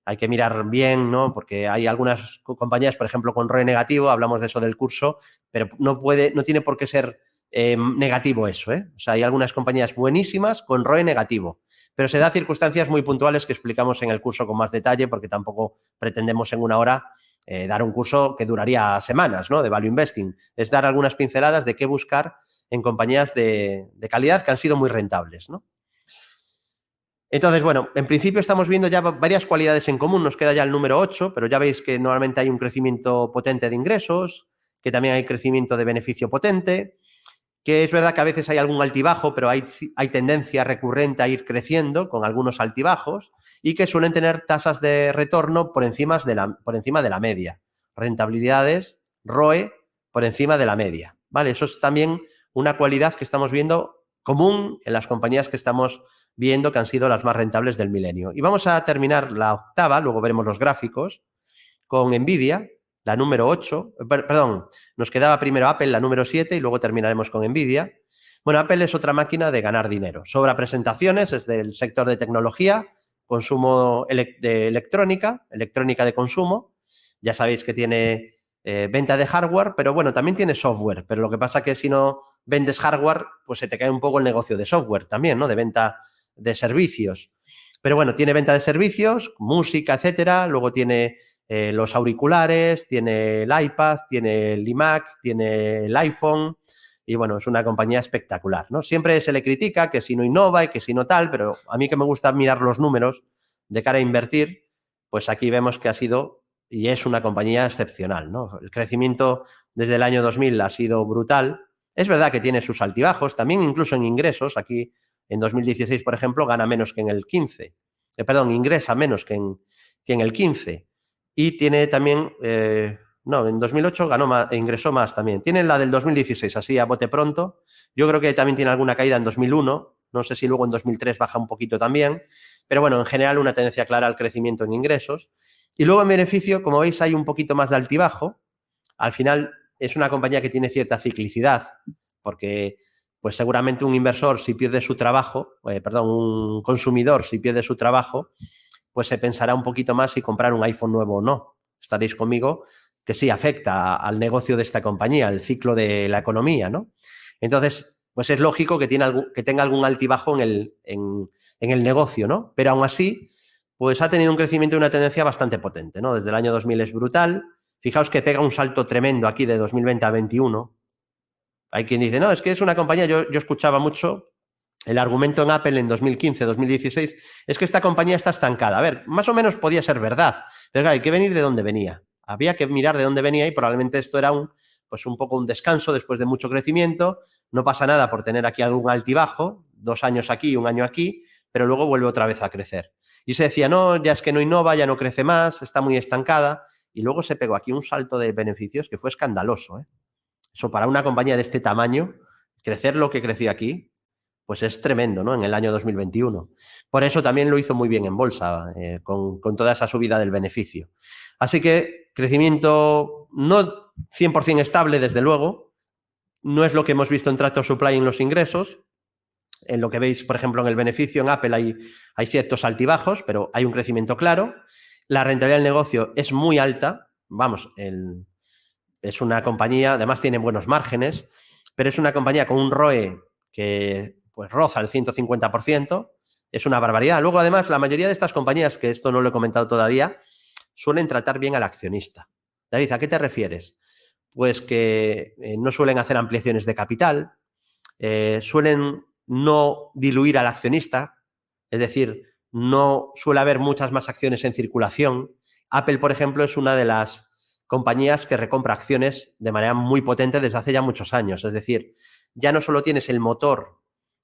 hay que mirar bien, ¿no? Porque hay algunas compañías, por ejemplo, con ROE negativo, hablamos de eso del curso, pero no tiene por qué ser negativo eso, ¿eh? O sea, hay algunas compañías buenísimas con ROE negativo, pero se da circunstancias muy puntuales que explicamos en el curso con más detalle, porque tampoco pretendemos en una hora dar un curso que duraría semanas, ¿no? De Value Investing. Es dar algunas pinceladas de qué buscar en compañías de calidad que han sido muy rentables, ¿no? Entonces, bueno, en principio estamos viendo ya varias cualidades en común, nos queda ya el número 8, pero ya veis que normalmente hay un crecimiento potente de ingresos, que también hay crecimiento de beneficio potente, que es verdad que a veces hay algún altibajo, pero hay tendencia recurrente a ir creciendo con algunos altibajos y que suelen tener tasas de retorno por encima de la media, rentabilidades, ROE, por encima de la media, ¿vale? Eso es también una cualidad que estamos viendo común en las compañías que estamos viendo que han sido las más rentables del milenio. Y vamos a terminar la octava, luego veremos los gráficos, con Nvidia, la número 8, perdón, nos quedaba primero Apple, la número 7, y luego terminaremos con Nvidia. Bueno, Apple es otra máquina de ganar dinero. Sobra presentaciones, es del sector de tecnología, consumo de electrónica de consumo. Ya sabéis que tiene venta de hardware, pero bueno, también tiene software. Pero lo que pasa es que si no vendes hardware, pues se te cae un poco el negocio de software también, ¿no? De venta de servicios. Pero bueno, tiene venta de servicios, música, etcétera. Luego tiene los auriculares, tiene el iPad, tiene el iMac, tiene el iPhone y bueno, es una compañía espectacular, ¿no? Siempre se le critica que si no innova y que si no tal, pero a mí que me gusta mirar los números de cara a invertir, pues aquí vemos que ha sido y es una compañía excepcional, ¿no? El crecimiento desde el año 2000 ha sido brutal. Es verdad que tiene sus altibajos, también incluso en ingresos. Aquí en 2016, por ejemplo, gana menos que en el 15. Ingresa menos que en el 15. Y tiene también, en 2008 ingresó más también. Tiene la del 2016, así a bote pronto. Yo creo que también tiene alguna caída en 2001. No sé si luego en 2003 baja un poquito también. Pero bueno, en general una tendencia clara al crecimiento en ingresos. Y luego en beneficio, como veis, hay un poquito más de altibajo. Al final es una compañía que tiene cierta ciclicidad, porque pues seguramente un inversor, si pierde su trabajo, un consumidor, si pierde su trabajo, pues se pensará un poquito más si comprar un iPhone nuevo o no. Estaréis conmigo que sí afecta al negocio de esta compañía, al ciclo de la economía, ¿no? Entonces, pues es lógico que tenga algún altibajo en el negocio, ¿no? Pero aún así, pues ha tenido un crecimiento y una tendencia bastante potente, ¿no? Desde el año 2000 es brutal. Fijaos que pega un salto tremendo aquí de 2020 a 2021. Hay quien dice, no, es que es una compañía, yo escuchaba mucho el argumento en Apple en 2015, 2016, es que esta compañía está estancada. A ver, más o menos podía ser verdad, pero claro, hay que venir de dónde venía. Había que mirar de dónde venía y probablemente esto era un poco un descanso después de mucho crecimiento. No pasa nada por tener aquí algún altibajo, 2 años aquí, 1 año aquí, pero luego vuelve otra vez a crecer. Y se decía, no, ya es que no innova, ya no crece más, está muy estancada. Y luego se pegó aquí un salto de beneficios que fue escandaloso, ¿eh? Eso para una compañía de este tamaño, crecer lo que creció aquí, pues es tremendo, ¿no? En el año 2021. Por eso también lo hizo muy bien en bolsa, con toda esa subida del beneficio. Así que crecimiento no 100% estable, desde luego. No es lo que hemos visto en Tractor Supply en los ingresos. En lo que veis, por ejemplo, en el beneficio, en Apple hay ciertos altibajos, pero hay un crecimiento claro. La rentabilidad del negocio es muy alta. Vamos, es una compañía, además tiene buenos márgenes, pero es una compañía con un ROE que pues roza el 150%, es una barbaridad. Luego, además, la mayoría de estas compañías, que esto no lo he comentado todavía, suelen tratar bien al accionista. David, ¿a qué te refieres? Pues que no suelen hacer ampliaciones de capital, suelen no diluir al accionista, es decir, no suele haber muchas más acciones en circulación. Apple, por ejemplo, es una de las compañías que recompra acciones de manera muy potente desde hace ya muchos años. Es decir, ya no solo tienes el motor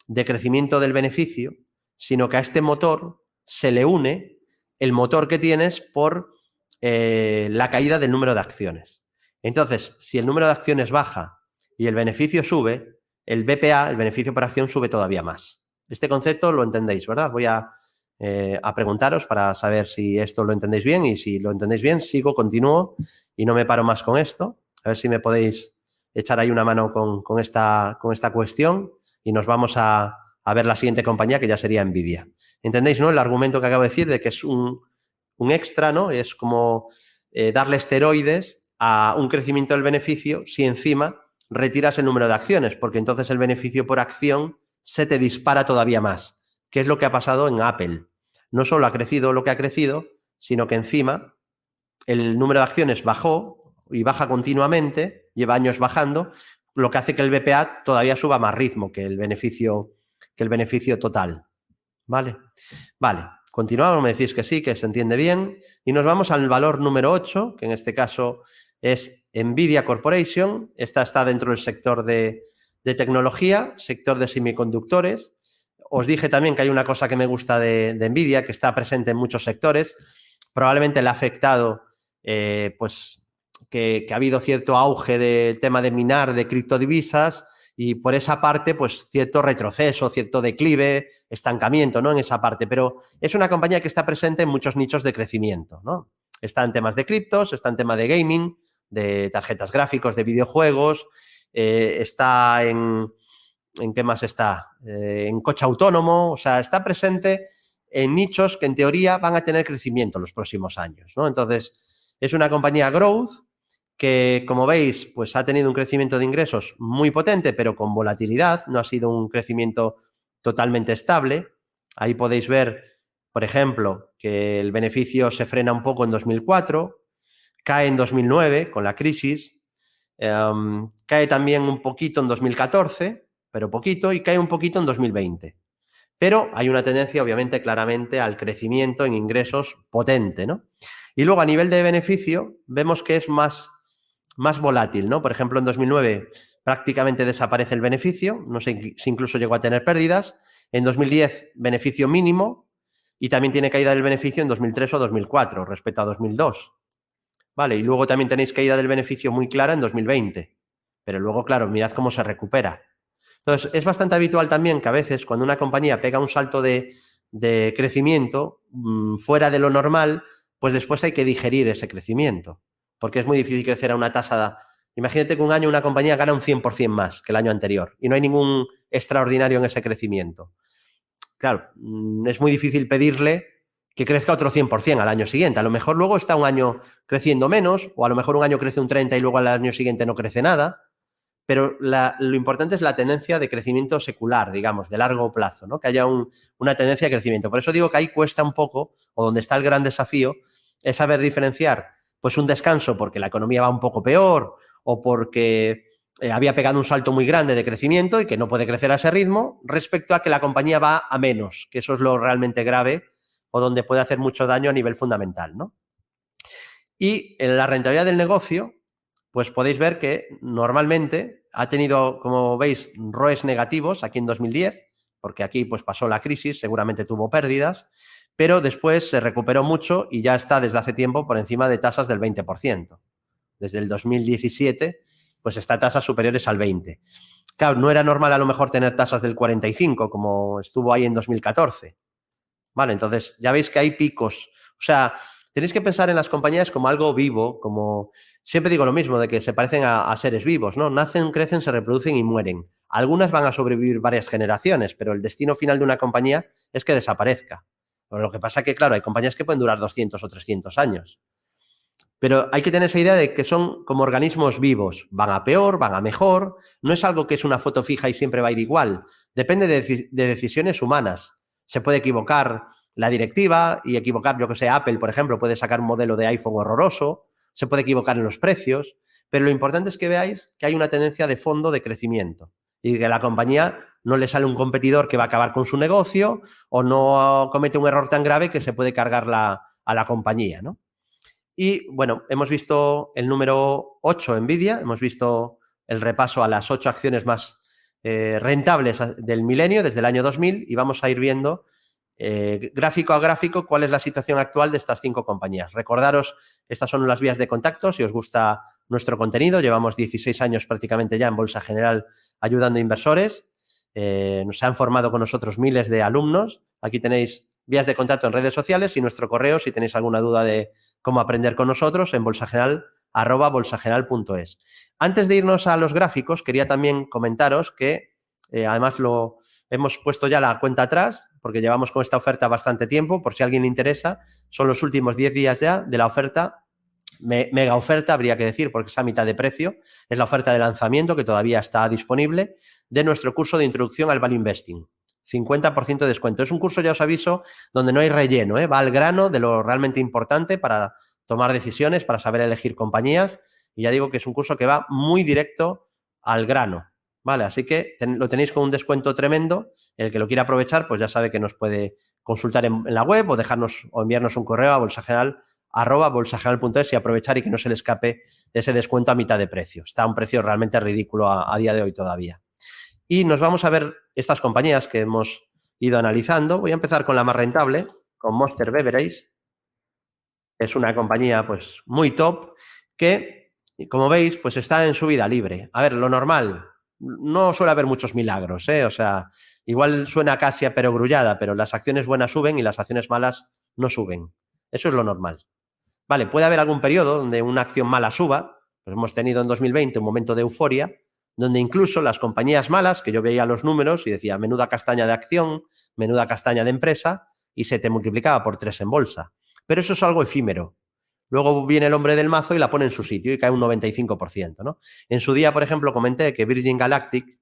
de crecimiento del beneficio, sino que a este motor se le une el motor que tienes por la caída del número de acciones. Entonces, si el número de acciones baja y el beneficio sube, el BPA, el beneficio por acción, sube todavía más. Este concepto lo entendéis, ¿verdad? Voy a preguntaros para saber si esto lo entendéis bien, y si lo entendéis bien, continúo y no me paro más con esto. A ver si me podéis echar ahí una mano con esta cuestión y nos vamos a ver la siguiente compañía, que ya sería Nvidia. ¿Entendéis, no? El argumento que acabo de decir de que es un extra, ¿no? Es como darle esteroides a un crecimiento del beneficio si encima retiras el número de acciones, porque entonces el beneficio por acción se te dispara todavía más, que es lo que ha pasado en Apple. No solo ha crecido lo que ha crecido, sino que encima el número de acciones bajó y baja continuamente, lleva años bajando, lo que hace que el BPA todavía suba más ritmo que el beneficio total. ¿Vale? Vale, continuamos, me decís que sí, que se entiende bien, y nos vamos al valor número 8, que en este caso es Nvidia Corporation. Esta está dentro del sector de tecnología, sector de semiconductores. Os dije también que hay una cosa que me gusta de Nvidia, que está presente en muchos sectores. Probablemente le ha afectado pues que ha habido cierto auge del tema de minar, de criptodivisas, y por esa parte, pues cierto retroceso, cierto declive, estancamiento, ¿no? En esa parte. Pero es una compañía que está presente en muchos nichos de crecimiento, ¿no? Está en temas de criptos, está en tema de gaming, de tarjetas gráficos, de videojuegos, está ¿en qué más está? En coche autónomo, o sea, está presente en nichos que en teoría van a tener crecimiento en los próximos años, ¿no? Entonces, es una compañía growth que, como veis, pues ha tenido un crecimiento de ingresos muy potente, pero con volatilidad, no ha sido un crecimiento totalmente estable. Ahí podéis ver, por ejemplo, que el beneficio se frena un poco en 2004, cae en 2009 con la crisis, cae también un poquito en 2014, pero poquito, y cae un poquito en 2020. Pero hay una tendencia, obviamente, claramente al crecimiento en ingresos potente, ¿no? Y luego, a nivel de beneficio, vemos que es más volátil, ¿no? Por ejemplo, en 2009 prácticamente desaparece el beneficio, no sé si incluso llegó a tener pérdidas. En 2010, beneficio mínimo, y también tiene caída del beneficio en 2003 o 2004 respecto a 2002. Vale, y luego también tenéis caída del beneficio muy clara en 2020. Pero luego, claro, mirad cómo se recupera. Entonces, es bastante habitual también que a veces cuando una compañía pega un salto de crecimiento fuera de lo normal, pues después hay que digerir ese crecimiento, porque es muy difícil crecer a una tasa. Imagínate que un año una compañía gana un 100% más que el año anterior y no hay ningún extraordinario en ese crecimiento. Claro, es muy difícil pedirle que crezca otro 100% al año siguiente. A lo mejor luego está un año creciendo menos, o a lo mejor un año crece un 30% y luego al año siguiente no crece nada. Pero lo importante es la tendencia de crecimiento secular, digamos, de largo plazo, ¿no? Que haya una tendencia de crecimiento. Por eso digo que ahí cuesta un poco, o donde está el gran desafío, es saber diferenciar pues un descanso porque la economía va un poco peor o porque había pegado un salto muy grande de crecimiento y que no puede crecer a ese ritmo, respecto a que la compañía va a menos, que eso es lo realmente grave o donde puede hacer mucho daño a nivel fundamental, ¿no? Y en la rentabilidad del negocio, pues podéis ver que normalmente ha tenido, como veis, ROEs negativos aquí en 2010, porque aquí pues pasó la crisis, seguramente tuvo pérdidas, pero después se recuperó mucho y ya está desde hace tiempo por encima de tasas del 20%. Desde el 2017, pues está a tasas superiores al 20%. Claro, no era normal a lo mejor tener tasas del 45%, como estuvo ahí en 2014. Vale, entonces ya veis que hay picos. O sea, tenéis que pensar en las compañías como algo vivo, como siempre digo lo mismo, de que se parecen a seres vivos, ¿no? Nacen, crecen, se reproducen y mueren. Algunas van a sobrevivir varias generaciones, pero el destino final de una compañía es que desaparezca. Pero lo que pasa es que, claro, hay compañías que pueden durar 200 o 300 años. Pero hay que tener esa idea de que son como organismos vivos. Van a peor, van a mejor. No es algo que es una foto fija y siempre va a ir igual. Depende de decisiones humanas. Se puede equivocar la directiva y equivocar, yo que sé, Apple, por ejemplo, puede sacar un modelo de iPhone horroroso, se puede equivocar en los precios, pero lo importante es que veáis que hay una tendencia de fondo de crecimiento y que a la compañía no le sale un competidor que va a acabar con su negocio o no comete un error tan grave que se puede cargar a la compañía, ¿no? Y bueno, hemos visto el número 8, Nvidia, hemos visto el repaso a las 8 acciones más rentables del milenio desde el año 2000 y vamos a ir viendo gráfico a gráfico cuál es la situación actual de estas 5 compañías. Recordaros, estas son las vías de contacto si os gusta nuestro contenido. Llevamos 16 años prácticamente ya en Bolsa General ayudando a inversores. Nos han formado con nosotros miles de alumnos. Aquí tenéis vías de contacto en redes sociales y nuestro correo si tenéis alguna duda de cómo aprender con nosotros en bolsageneral@bolsageneral.es. Antes de irnos a los gráficos, quería también comentaros que además lo hemos puesto ya la cuenta atrás porque llevamos con esta oferta bastante tiempo, por si a alguien le interesa, son los últimos 10 días ya de la oferta, mega oferta habría que decir porque es a mitad de precio, es la oferta de lanzamiento que todavía está disponible de nuestro curso de introducción al Value Investing. 50% de descuento. Es un curso, ya os aviso, donde no hay relleno, va al grano de lo realmente importante para tomar decisiones, para saber elegir compañías. Y ya digo que es un curso que va muy directo al grano, ¿vale? Así que lo tenéis con un descuento tremendo. El que lo quiera aprovechar, pues ya sabe que nos puede consultar en la web o dejarnos o enviarnos un correo a bolsageneral@bolsageneral.es y aprovechar y que no se le escape ese descuento a mitad de precio. Está a un precio realmente ridículo a día de hoy todavía. Y nos vamos a ver estas compañías que hemos ido analizando. Voy a empezar con la más rentable, con Monster Beverage. Es una compañía pues muy top que, como veis, pues está en subida libre. A ver, lo normal, no suele haber muchos milagros, ¿eh? O sea, igual suena casi a perogrullada, pero las acciones buenas suben y las acciones malas no suben. Eso es lo normal. Vale, puede haber algún periodo donde una acción mala suba. Pues hemos tenido en 2020 un momento de euforia, donde incluso las compañías malas, que yo veía los números y decía menuda castaña de acción, menuda castaña de empresa, y se te multiplicaba por 3 en bolsa. Pero eso es algo efímero. Luego viene el hombre del mazo y la pone en su sitio y cae un 95%, ¿no? En su día, por ejemplo, comenté que Virgin Galactic,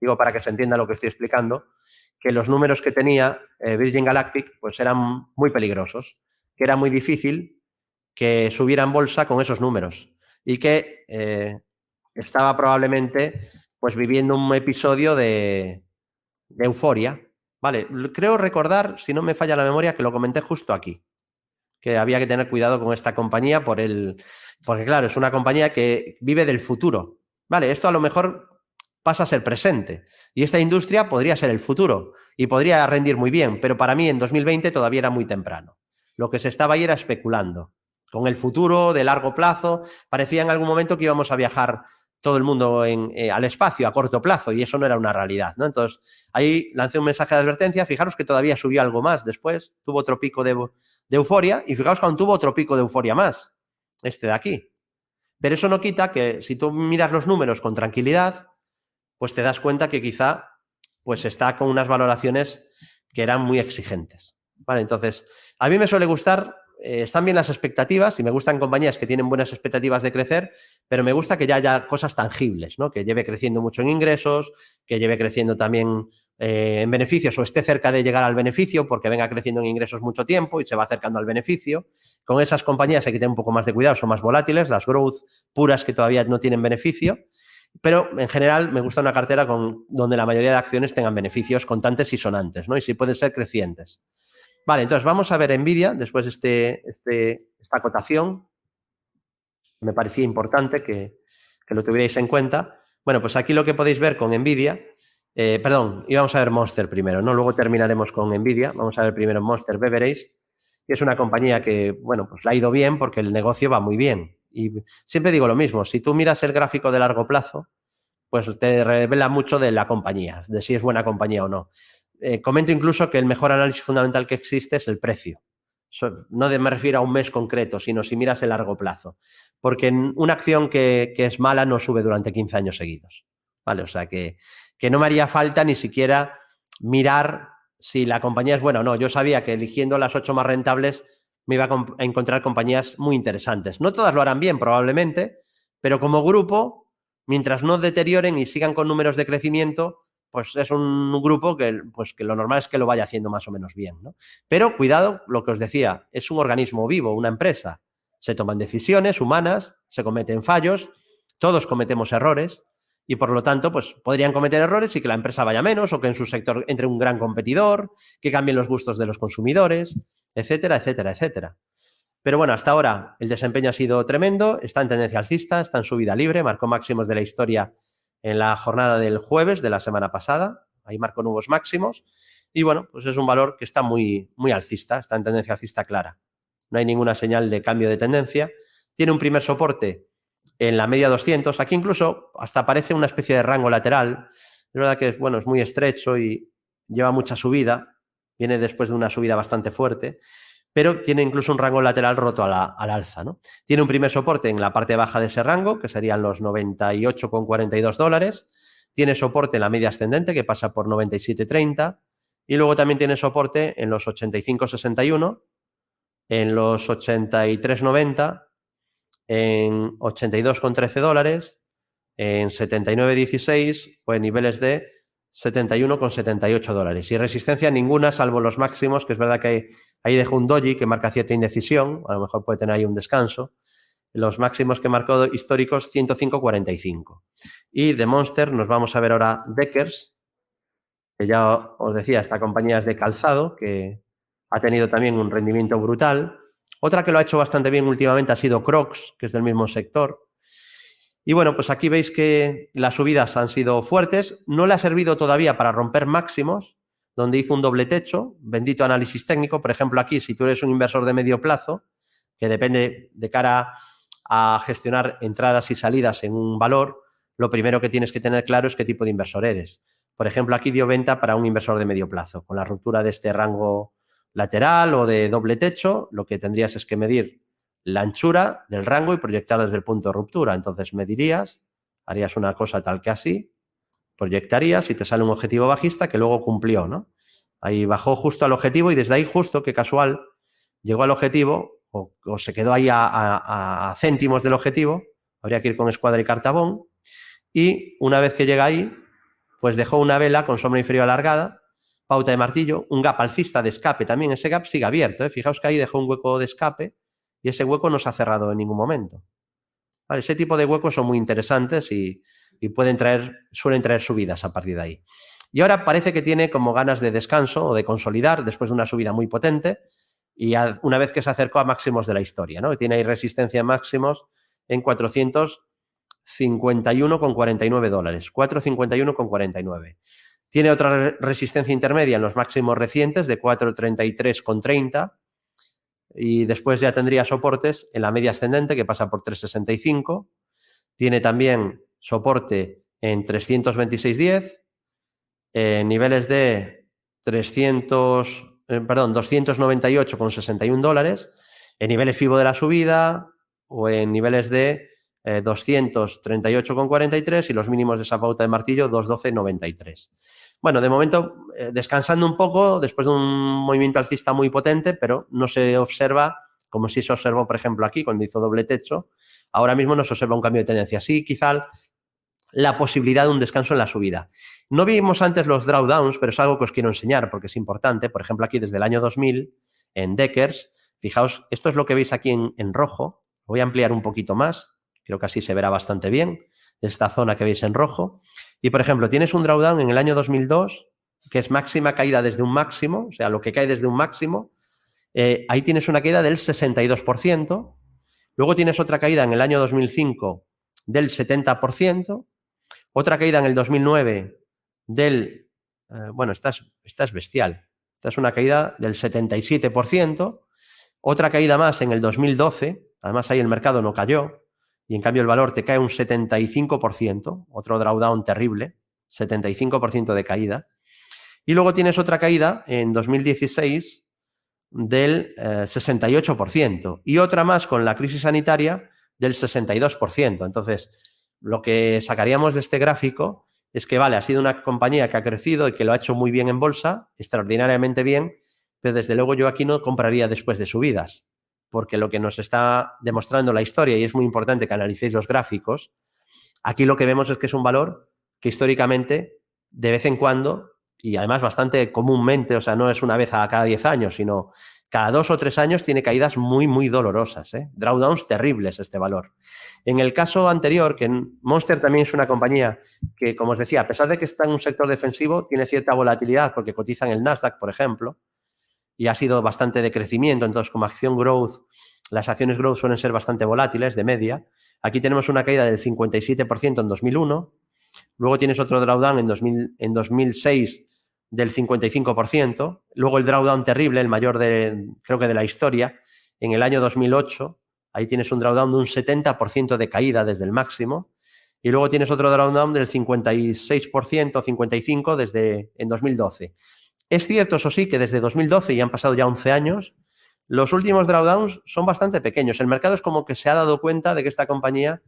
digo para que se entienda lo que estoy explicando, que los números que tenía Virgin Galactic pues eran muy peligrosos, que era muy difícil que subiera en bolsa con esos números y que estaba probablemente pues viviendo un episodio de euforia. Vale, creo recordar, si no me falla la memoria, que lo comenté justo aquí, que había que tener cuidado con esta compañía porque claro, es una compañía que vive del futuro. Vale, esto a lo mejor pasa a ser presente y esta industria podría ser el futuro y podría rendir muy bien, pero para mí en 2020 todavía era muy temprano. Lo que se estaba ahí era especulando con el futuro de largo plazo. Parecía en algún momento que íbamos a viajar todo el mundo al espacio a corto plazo y eso no era una realidad, ¿no? Entonces, ahí lancé un mensaje de advertencia. Fijaros que todavía subió algo más después, tuvo otro pico de euforia y fijaos cuando tuvo otro pico de euforia más, este de aquí. Pero eso no quita que si tú miras los números con tranquilidad, pues te das cuenta que quizá pues está con unas valoraciones que eran muy exigentes. ¿Vale? Entonces, a mí me suele gustar, están bien las expectativas y me gustan compañías que tienen buenas expectativas de crecer, pero me gusta que ya haya cosas tangibles, ¿no? Que lleve creciendo mucho en ingresos, que lleve creciendo también en beneficios o esté cerca de llegar al beneficio porque venga creciendo en ingresos mucho tiempo y se va acercando al beneficio. Con esas compañías hay que tener un poco más de cuidado, son más volátiles, las growth puras que todavía no tienen beneficio. Pero en general me gusta una cartera donde la mayoría de acciones tengan beneficios contantes y sonantes, ¿no? Y si pueden ser crecientes. Vale, entonces vamos a ver Nvidia, después esta cotación. Me parecía importante que lo tuvierais en cuenta. Bueno, pues aquí lo que podéis ver con Nvidia, perdón, íbamos a ver Monster primero, ¿no? Luego terminaremos con Nvidia. Vamos a ver primero Monster Beverage, que es una compañía que, bueno, pues le ha ido bien porque el negocio va muy bien. Y siempre digo lo mismo, si tú miras el gráfico de largo plazo, pues te revela mucho de la compañía, de si es buena compañía o no. Comento incluso que el mejor análisis fundamental que existe es el precio. No me refiero a un mes concreto, sino si miras el largo plazo. Porque una acción que es mala no sube durante 15 años seguidos. ¿Vale? O sea que no me haría falta ni siquiera mirar si la compañía es buena o no. Yo sabía que eligiendo las 8 más rentables me iba a encontrar compañías muy interesantes. No todas lo harán bien, probablemente, pero como grupo, mientras no deterioren y sigan con números de crecimiento, pues es un grupo que lo normal es que lo vaya haciendo más o menos bien, ¿no? Pero cuidado, lo que os decía, es un organismo vivo, una empresa. Se toman decisiones humanas, se cometen fallos, todos cometemos errores y por lo tanto pues podrían cometer errores y que la empresa vaya menos o que en su sector entre un gran competidor, que cambien los gustos de los consumidores, etcétera, etcétera, etcétera. Pero bueno, hasta ahora el desempeño ha sido tremendo, está en tendencia alcista, está en subida libre, marcó máximos de la historia en la jornada del jueves de la semana pasada, ahí marcó nuevos máximos y bueno, pues es un valor que está muy, muy alcista, está en tendencia alcista clara. No hay ninguna señal de cambio de tendencia. Tiene un primer soporte en la media 200, aquí incluso hasta aparece una especie de rango lateral. Es verdad que es muy estrecho y lleva mucha subida, viene después de una subida bastante fuerte, pero tiene incluso un rango lateral roto al alza, ¿no? Tiene un primer soporte en la parte baja de ese rango, que serían los 98,42 dólares. Tiene soporte en la media ascendente, que pasa por 97,30. Y luego también tiene soporte en los 85,61, en los 83,90, en 82,13 dólares, en 79,16 o en niveles de 71,78 dólares. Y resistencia ninguna, salvo los máximos, que es verdad que ahí dejo un doji que marca cierta indecisión, a lo mejor puede tener ahí un descanso. los máximos que marcó históricos 105,45. Y de Monster nos vamos a ver ahora Deckers, que ya os decía, esta compañía es de calzado, que ha tenido también un rendimiento brutal. Otra que lo ha hecho bastante bien últimamente ha sido Crocs, que es del mismo sector. Y bueno, pues aquí veis que las subidas han sido fuertes. No le ha servido todavía para romper máximos, donde hizo un doble techo. Bendito análisis técnico. Por ejemplo, aquí, si tú eres un inversor de medio plazo, que depende de cara a gestionar entradas y salidas en un valor, lo primero que tienes que tener claro es qué tipo de inversor eres. Por ejemplo, aquí dio venta para un inversor de medio plazo. Con la ruptura de este rango lateral o de doble techo, lo que tendrías es que medir la anchura del rango y proyectar desde el punto de ruptura. Entonces medirías, harías una cosa tal que así, proyectarías y te sale un objetivo bajista que luego cumplió, ¿no? Ahí bajó justo al objetivo y desde ahí justo, qué casual, llegó al objetivo o se quedó ahí a céntimos del objetivo. Habría que ir con escuadra y cartabón. Y una vez que llega ahí, pues dejó una vela con sombra inferior alargada, pauta de martillo, un gap alcista de escape también. Ese gap sigue abierto, ¿eh? Fijaos que ahí dejó un hueco de escape y ese hueco no se ha cerrado en ningún momento. Vale, ese tipo de huecos son muy interesantes y suelen traer subidas a partir de ahí. Y ahora parece que tiene como ganas de descanso o de consolidar después de una subida muy potente y una vez que se acercó a máximos de la historia, ¿no? Tiene ahí resistencia máximos en 451,49 dólares. 451,49. Tiene otra resistencia intermedia en los máximos recientes de 433,30 y después ya tendría soportes en la media ascendente que pasa por 365. Tiene también soporte en 326,10, niveles de 298,61 dólares, en niveles FIBO de la subida o en niveles de 238,43 y los mínimos de esa pauta de martillo 212,93. Bueno, de momento descansando un poco después de un movimiento alcista muy potente, pero no se observa como si se observó, por ejemplo, aquí cuando hizo doble techo. Ahora mismo no se observa un cambio de tendencia. Sí, quizá la posibilidad de un descanso en la subida. No vimos antes los drawdowns, pero es algo que os quiero enseñar porque es importante. Por ejemplo, aquí desde el año 2000 en Deckers, fijaos, esto es lo que veis aquí en rojo. Voy a ampliar un poquito más, creo que así se verá bastante bien, esta zona que veis en rojo. Y, por ejemplo, tienes un drawdown en el año 2002, que es máxima caída desde un máximo, o sea, lo que cae desde un máximo. Ahí tienes una caída del 62%. Luego tienes otra caída en el año 2005 del 70%. Otra caída en el 2009 del... bueno, esta es bestial. Esta es una caída del 77%. Otra caída más en el 2012. Además, ahí el mercado no cayó. Y en cambio el valor te cae un 75%. Otro drawdown terrible. 75% de caída. Y luego tienes otra caída en 2016 del 68%. Y otra más con la crisis sanitaria del 62%. Entonces, lo que sacaríamos de este gráfico es que, vale, ha sido una compañía que ha crecido y que lo ha hecho muy bien en bolsa, extraordinariamente bien, pero desde luego yo aquí no compraría después de subidas, porque lo que nos está demostrando la historia, y es muy importante que analicéis los gráficos, aquí lo que vemos es que es un valor que históricamente, de vez en cuando, y además bastante comúnmente, o sea, no es una vez a cada 10 años, sino cada 2 o 3 años tiene caídas muy, muy dolorosas, ¿eh? Drawdowns terribles este valor. En el caso anterior, que Monster también es una compañía que, como os decía, a pesar de que está en un sector defensivo, tiene cierta volatilidad porque cotiza en el Nasdaq, por ejemplo, y ha sido bastante de crecimiento. Entonces, como acción growth, las acciones growth suelen ser bastante volátiles, de media. Aquí tenemos una caída del 57% en 2001. Luego tienes otro drawdown en 2006 del 55%. Luego el drawdown terrible, el mayor creo que de la historia, en el año 2008. Ahí tienes un drawdown de un 70% de caída desde el máximo. Y luego tienes otro drawdown del 56%, 55% en 2012. Es cierto, eso sí, que desde 2012, y han pasado ya 11 años, los últimos drawdowns son bastante pequeños. El mercado es como que se ha dado cuenta de que esta compañía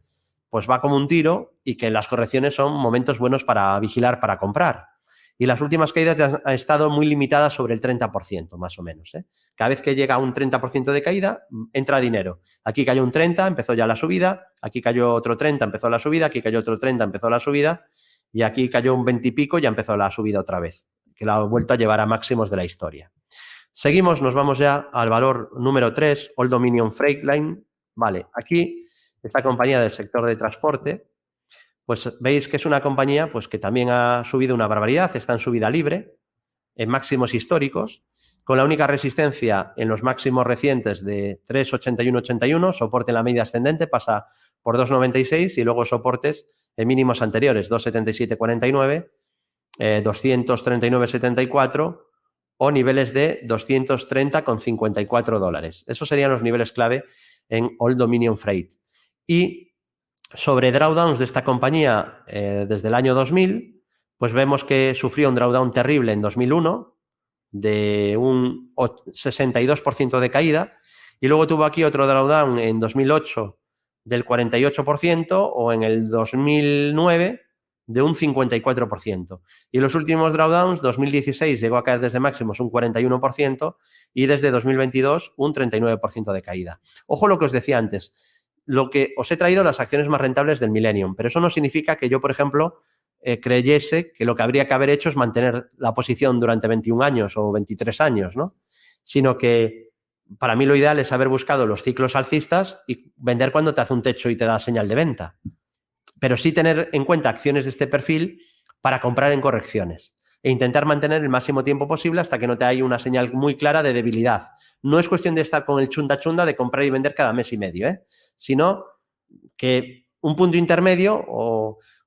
pues va como un tiro y que las correcciones son momentos buenos para vigilar, para comprar. Y las últimas caídas ya han estado muy limitadas sobre el 30%, más o menos, ¿eh? Cada vez que llega a un 30% de caída, entra dinero. Aquí cayó un 30%, empezó ya la subida. Aquí cayó otro 30%, empezó la subida. Aquí cayó otro 30%, empezó la subida. Y aquí cayó un 20 y pico, ya empezó la subida otra vez, que la ha vuelto a llevar a máximos de la historia. Seguimos, nos vamos ya al valor número 3, Old Dominion Freight Line. Vale, aquí esta compañía del sector de transporte, pues veis que es una compañía pues, que también ha subido una barbaridad, está en subida libre, en máximos históricos, con la única resistencia en los máximos recientes de 3,8181, soporte en la media ascendente, pasa por 2,96 y luego soportes en mínimos anteriores, 2,7749, 239,74 o niveles de 230,54 dólares. Esos serían los niveles clave en Old Dominion Freight. Y sobre drawdowns de esta compañía desde el año 2000, pues vemos que sufrió un drawdown terrible en 2001 de un 62% de caída y luego tuvo aquí otro drawdown en 2008 del 48% o en el 2009 de un 54%. Y los últimos drawdowns, 2016 llegó a caer desde máximos un 41% y desde 2022 un 39% de caída. Ojo lo que os decía antes, lo que os he traído las acciones más rentables del Millennium, pero eso no significa que yo, por ejemplo, creyese que lo que habría que haber hecho es mantener la posición durante 21 años o 23 años, ¿no? Sino que para mí lo ideal es haber buscado los ciclos alcistas y vender cuando te hace un techo y te da señal de venta. Pero sí tener en cuenta acciones de este perfil para comprar en correcciones e intentar mantener el máximo tiempo posible hasta que no te haya una señal muy clara de debilidad. No es cuestión de estar con el chunda de comprar y vender cada mes y medio, sino que un punto intermedio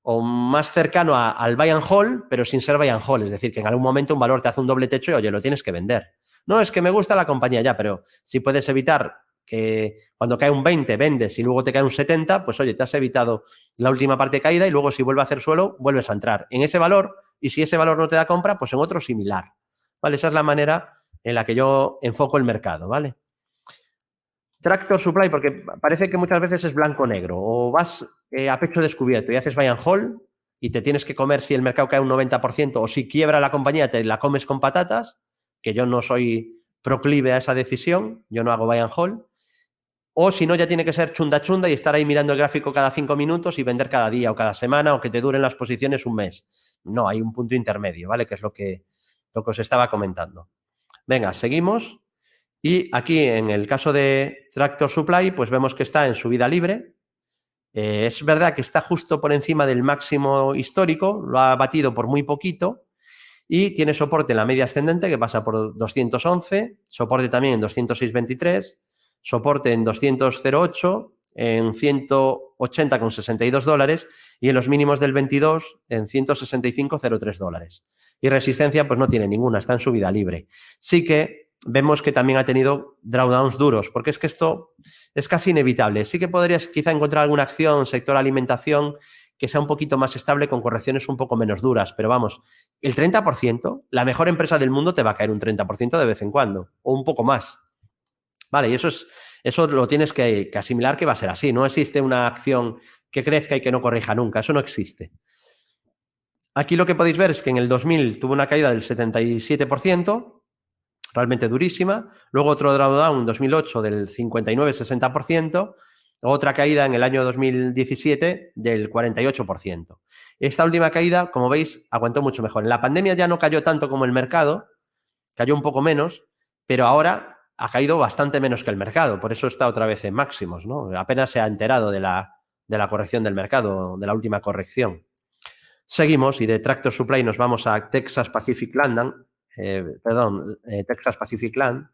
o más cercano al buy and hold, pero sin ser buy and hold. Es decir, que en algún momento un valor te hace un doble techo y, oye, lo tienes que vender. No, es que me gusta la compañía ya, pero si puedes evitar que cuando cae un 20 vendes y luego te cae un 70, pues oye, te has evitado la última parte de caída y luego si vuelve a hacer suelo, vuelves a entrar en ese valor y si ese valor no te da compra, pues en otro similar. ¿Vale? Esa es la manera en la que yo enfoco el mercado, ¿vale? Tractor Supply, porque parece que muchas veces es blanco-negro, o vas a pecho descubierto y haces buy and hold y te tienes que comer si el mercado cae un 90% o si quiebra la compañía te la comes con patatas, que yo no soy proclive a esa decisión, yo no hago buy and hold, o si no ya tiene que ser chunda y estar ahí mirando el gráfico cada 5 minutos y vender cada día o cada semana o que te duren las posiciones un mes. No, hay un punto intermedio, ¿vale? Que es lo que os estaba comentando. Venga, seguimos. Y aquí, en el caso de Tractor Supply, pues vemos que está en subida libre. Es verdad que está justo por encima del máximo histórico, lo ha batido por muy poquito y tiene soporte en la media ascendente que pasa por 211, soporte también en 206.23, soporte en 200.08, en 180,62 dólares y en los mínimos del 22 en 165,03 dólares. Y resistencia pues no tiene ninguna, está en subida libre. Sí que vemos que también ha tenido drawdowns duros, porque es que esto es casi inevitable. Sí que podrías quizá encontrar alguna acción, sector alimentación, que sea un poquito más estable con correcciones un poco menos duras, pero vamos, el 30%, la mejor empresa del mundo te va a caer un 30% de vez en cuando, o un poco más. Vale, y eso lo tienes que asimilar que va a ser así. No existe una acción que crezca y que no corrija nunca, eso no existe. Aquí lo que podéis ver es que en el 2000 tuvo una caída del 77%, realmente durísima. Luego otro drawdown en 2008 del 59-60%. Otra caída en el año 2017 del 48%. Esta última caída, como veis, aguantó mucho mejor. En la pandemia ya no cayó tanto como el mercado, cayó un poco menos, pero ahora ha caído bastante menos que el mercado. Por eso está otra vez en máximos, ¿no? Apenas se ha enterado de la corrección del mercado, de la última corrección. Seguimos y de Tractor Supply nos vamos a Texas Pacific Land. Texas Pacific Land.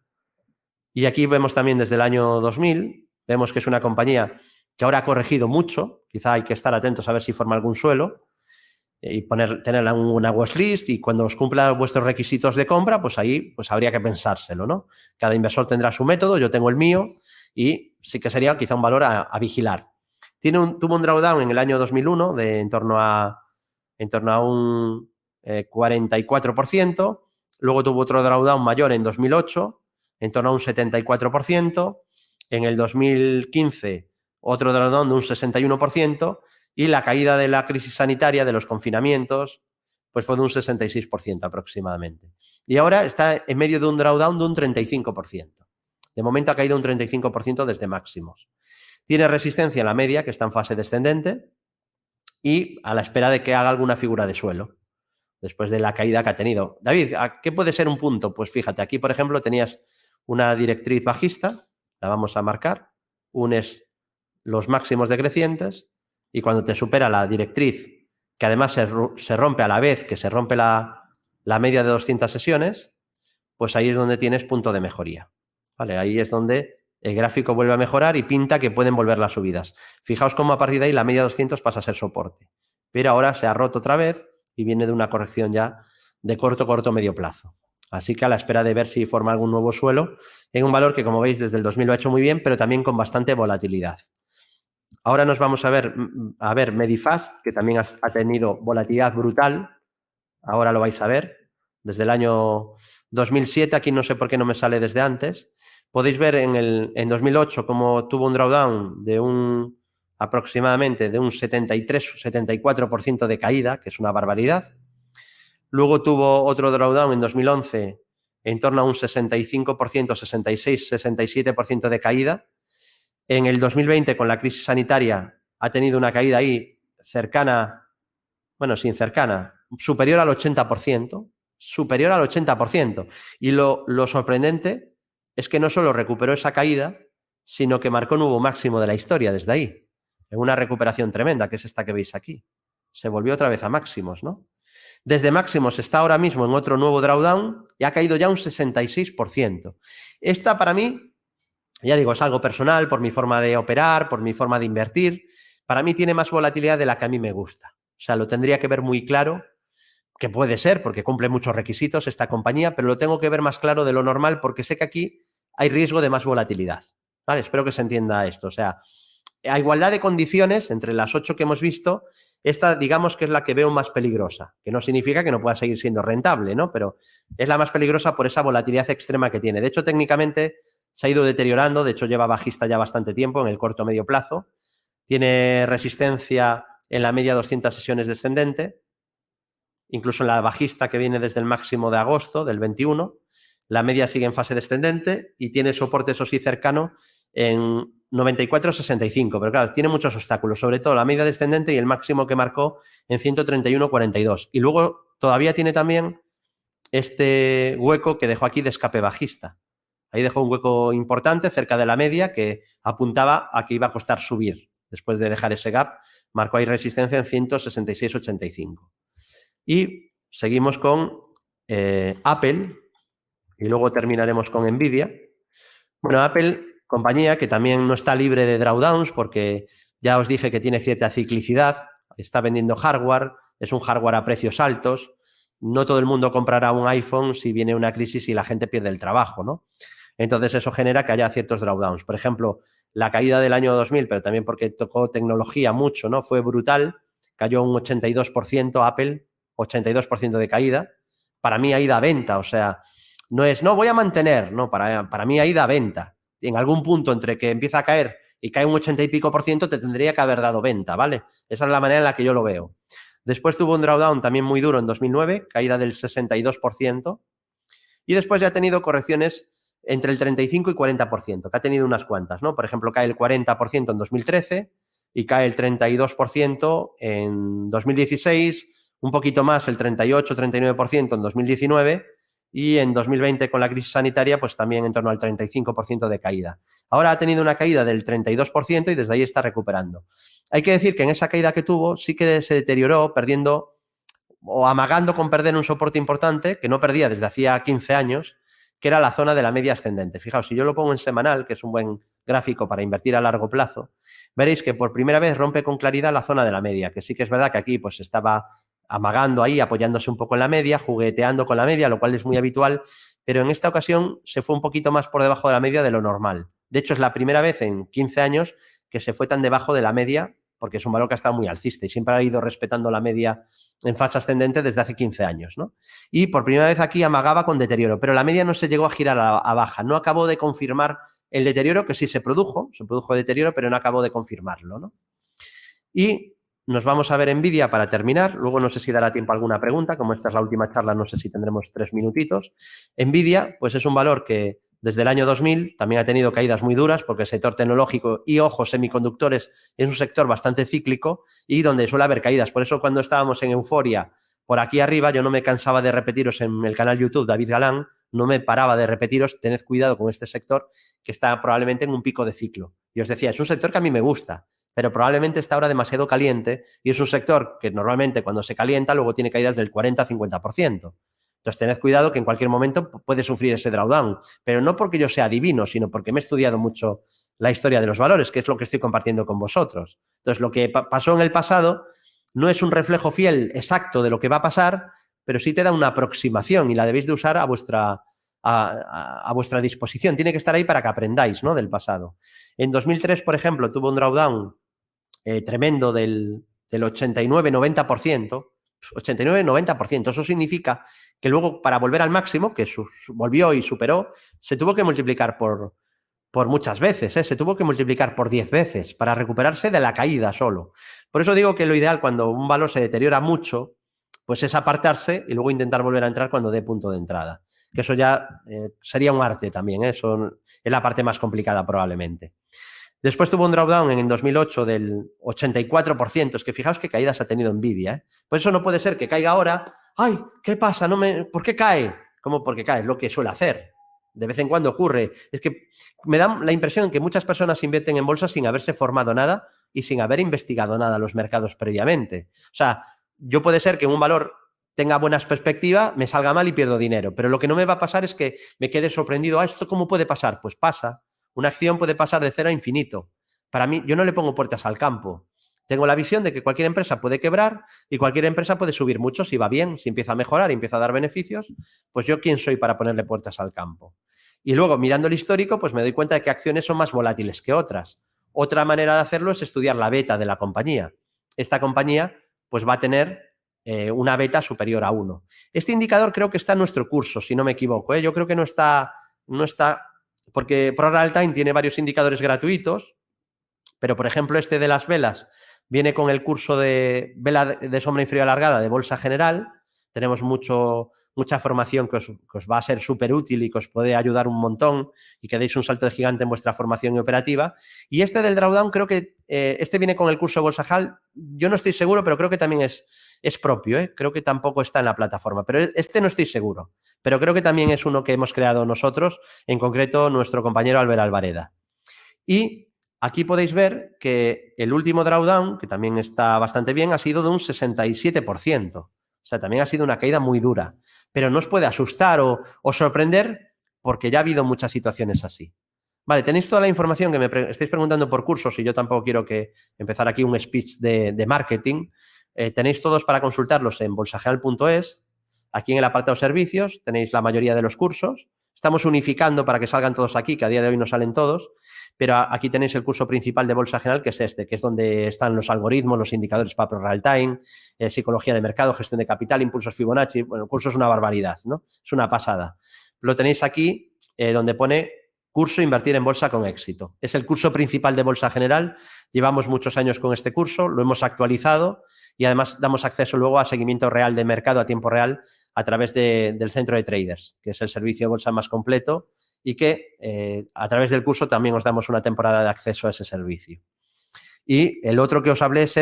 Y aquí vemos también desde el año 2000, vemos que es una compañía que ahora ha corregido mucho, quizá hay que estar atentos a ver si forma algún suelo y tenerla en una watchlist y cuando os cumpla vuestros requisitos de compra, pues ahí pues habría que pensárselo, ¿no? Cada inversor tendrá su método, yo tengo el mío y sí que sería quizá un valor a vigilar. Tuvo un drawdown en el año 2001 de en torno a un 44%, luego tuvo otro drawdown mayor en 2008, en torno a un 74%, en el 2015 otro drawdown de un 61% y la caída de la crisis sanitaria, de los confinamientos, pues fue de un 66% aproximadamente. Y ahora está en medio de un drawdown de un 35%. De momento ha caído un 35% desde máximos. Tiene resistencia en la media, que está en fase descendente, y a la espera de que haga alguna figura de suelo, después de la caída que ha tenido. David, ¿qué puede ser un punto? Pues fíjate, aquí, por ejemplo, tenías una directriz bajista, la vamos a marcar, un los máximos decrecientes y cuando te supera la directriz, que además se rompe a la vez que se rompe la media de 200 sesiones, pues ahí es donde tienes punto de mejoría. ¿Vale? Ahí es donde el gráfico vuelve a mejorar y pinta que pueden volver las subidas. Fijaos cómo a partir de ahí la media 200 pasa a ser soporte. Pero ahora se ha roto otra vez y viene de una corrección ya de corto, medio plazo. Así que a la espera de ver si forma algún nuevo suelo en un valor que, como veis, desde el 2000 lo ha hecho muy bien, pero también con bastante volatilidad. Ahora nos vamos a ver Medifast, que también ha tenido volatilidad brutal. Ahora lo vais a ver. Desde el año 2007, aquí no sé por qué no me sale desde antes. Podéis ver en 2008 cómo tuvo un drawdown de aproximadamente de un 73-74% de caída, que es una barbaridad. Luego tuvo otro drawdown en 2011 en torno a un 65%, 66-67% de caída. En el 2020, con la crisis sanitaria, ha tenido una caída ahí cercana, bueno, sin cercana, superior al 80%, superior al 80%. Y lo sorprendente es que no solo recuperó esa caída, sino que marcó un nuevo máximo de la historia desde ahí, en una recuperación tremenda, que es esta que veis aquí. Se volvió otra vez a máximos, ¿no? Desde máximos está ahora mismo en otro nuevo drawdown y ha caído ya un 66%. Esta para mí, ya digo, es algo personal por mi forma de operar, por mi forma de invertir. Para mí tiene más volatilidad de la que a mí me gusta. O sea, lo tendría que ver muy claro, que puede ser porque cumple muchos requisitos esta compañía, pero lo tengo que ver más claro de lo normal porque sé que aquí hay riesgo de más volatilidad. ¿Vale? Espero que se entienda esto. O sea, a igualdad de condiciones, entre las 8 que hemos visto, esta digamos que es la que veo más peligrosa, que no significa que no pueda seguir siendo rentable, ¿no? Pero es la más peligrosa por esa volatilidad extrema que tiene. De hecho, técnicamente se ha ido deteriorando, de hecho lleva bajista ya bastante tiempo en el corto medio plazo, tiene resistencia en la media 200 sesiones descendente, incluso en la bajista que viene desde el máximo de agosto del 21, la media sigue en fase descendente y tiene soporte, eso sí, cercano en 94,65, pero claro, tiene muchos obstáculos, sobre todo la media descendente y el máximo que marcó en 131,42. Y luego todavía tiene también este hueco que dejó aquí de escape bajista. Ahí dejó un hueco importante cerca de la media que apuntaba a que iba a costar subir. Después de dejar ese gap, marcó ahí resistencia en 166,85. Y seguimos con Apple y luego terminaremos con Nvidia. Bueno, Apple, compañía que también no está libre de drawdowns porque ya os dije que tiene cierta ciclicidad, está vendiendo hardware, es un hardware a precios altos, no todo el mundo comprará un iPhone si viene una crisis y la gente pierde el trabajo, ¿no? Entonces eso genera que haya ciertos drawdowns. Por ejemplo, la caída del año 2000, pero también porque tocó tecnología mucho, ¿no? Fue brutal, cayó un 82% Apple, 82% de caída. Para mí ahí da venta, o sea, no es, no, voy a mantener, no, para mí ahí da venta. En algún punto entre que empieza a caer y cae un 80 y pico por ciento, te tendría que haber dado venta, ¿vale? Esa es la manera en la que yo lo veo. Después tuvo un drawdown también muy duro en 2009, caída del 62%, y después ya ha tenido correcciones entre el 35 y 40%, que ha tenido unas cuantas, ¿no? Por ejemplo, cae el 40% en 2013 y cae el 32% en 2016, un poquito más, el 38-39% en 2019 y en 2020 con la crisis sanitaria, pues también en torno al 35% de caída. Ahora ha tenido una caída del 32% y desde ahí está recuperando. Hay que decir que en esa caída que tuvo sí que se deterioró perdiendo o amagando con perder un soporte importante que no perdía desde hacía 15 años, que era la zona de la media ascendente. Fijaos, si yo lo pongo en semanal, que es un buen gráfico para invertir a largo plazo, veréis que por primera vez rompe con claridad la zona de la media, que sí que es verdad que aquí pues estaba amagando ahí, apoyándose un poco en la media, jugueteando con la media, lo cual es muy habitual, pero en esta ocasión se fue un poquito más por debajo de la media de lo normal. De hecho, es la primera vez en 15 años que se fue tan debajo de la media, porque es un valor que ha estado muy alcista y siempre ha ido respetando la media en fase ascendente desde hace 15 años, ¿no? Y por primera vez aquí amagaba con deterioro, pero la media no se llegó a girar a baja, no acabó de confirmar el deterioro, que sí se produjo deterioro, pero no acabó de confirmarlo, ¿no? Y nos vamos a ver Nvidia para terminar, luego no sé si dará tiempo a alguna pregunta, como esta es la última charla, no sé si tendremos 3 minutitos. Nvidia, pues es un valor que desde el año 2000 también ha tenido caídas muy duras porque el sector tecnológico y, ojo, semiconductores es un sector bastante cíclico y donde suele haber caídas. Por eso cuando estábamos en euforia por aquí arriba, yo no me cansaba de repetiros en el canal YouTube David Galán, no me paraba de repetiros, tened cuidado con este sector que está probablemente en un pico de ciclo. Y os decía, es un sector que a mí me gusta, pero probablemente está ahora demasiado caliente y es un sector que normalmente cuando se calienta luego tiene caídas del 40-50%. Entonces, tened cuidado que en cualquier momento puede sufrir ese drawdown, pero no porque yo sea adivino, sino porque me he estudiado mucho la historia de los valores, que es lo que estoy compartiendo con vosotros. Entonces, lo que pasó en el pasado no es un reflejo fiel exacto de lo que va a pasar, pero sí te da una aproximación y la debéis de usar a vuestra disposición. Tiene que estar ahí para que aprendáis, ¿no?, del pasado. En 2003, por ejemplo, tuvo un drawdown tremendo del 89-90%. 89-90%. Eso significa que luego, para volver al máximo, que volvió y superó, se tuvo que multiplicar por muchas veces, se tuvo que multiplicar por 10 veces para recuperarse de la caída solo. Por eso digo que lo ideal cuando un valor se deteriora mucho, pues es apartarse y luego intentar volver a entrar cuando dé punto de entrada. Que eso ya sería un arte también, eso es la parte más complicada probablemente. Después tuvo un drawdown en 2008 del 84%. Es que fijaos qué caídas ha tenido Nvidia, ¿eh? Por eso no puede ser que caiga ahora. ¡Ay! ¿Qué pasa? ¿Por qué cae? ¿Cómo por qué cae? Es lo que suele hacer. De vez en cuando ocurre. Es que me da la impresión que muchas personas invierten en bolsa sin haberse formado nada y sin haber investigado nada los mercados previamente. O sea, yo puede ser que un valor tenga buenas perspectivas, me salga mal y pierdo dinero. Pero lo que no me va a pasar es que me quede sorprendido. ¿Esto cómo puede pasar? Pues pasa. Una acción puede pasar de 0 a infinito. Para mí, yo no le pongo puertas al campo. Tengo la visión de que cualquier empresa puede quebrar y cualquier empresa puede subir mucho si va bien, si empieza a mejorar y empieza a dar beneficios. Pues yo, ¿quién soy para ponerle puertas al campo? Y luego, mirando el histórico, pues me doy cuenta de que acciones son más volátiles que otras. Otra manera de hacerlo es estudiar la beta de la compañía. Esta compañía pues va a tener una beta superior a 1. Este indicador creo que está en nuestro curso, si no me equivoco, ¿eh? Yo creo que no está porque ProRealTime tiene varios indicadores gratuitos, pero por ejemplo este de las velas viene con el curso de vela de sombra inferior alargada de Bolsa General. Tenemos mucha formación que os va a ser súper útil y que os puede ayudar un montón y que deis un salto de gigante en vuestra formación operativa. Y este del drawdown creo que este viene con el curso de Bolsa General. Yo no estoy seguro, pero creo que también es propio, ¿eh? Creo que tampoco está en la plataforma, pero este no estoy seguro. Pero creo que también es uno que hemos creado nosotros, en concreto nuestro compañero Albert Alvareda. Y aquí podéis ver que el último drawdown, que también está bastante bien, ha sido de un 67%. O sea, también ha sido una caída muy dura. Pero no os puede asustar o sorprender porque ya ha habido muchas situaciones así. Vale, tenéis toda la información que me estáis preguntando por cursos y yo tampoco quiero que empezar aquí un speech de marketing. Tenéis todos para consultarlos en bolsageneral.es. Aquí en el apartado servicios tenéis la mayoría de los cursos. Estamos unificando para que salgan todos aquí, que a día de hoy no salen todos, pero aquí tenéis el curso principal de Bolsa General, que es este, que es donde están los algoritmos, los indicadores para ProRealTime, psicología de mercado, gestión de capital, impulsos Fibonacci. Bueno, el curso es una barbaridad, ¿no? Es una pasada. Lo tenéis aquí donde pone curso Invertir en Bolsa con éxito. Es el curso principal de Bolsa General. Llevamos muchos años con este curso, lo hemos actualizado y además damos acceso luego a seguimiento real de mercado a tiempo real a través del centro de traders, que es el servicio de bolsa más completo y que a través del curso también os damos una temporada de acceso a ese servicio. Y el otro que os hablé es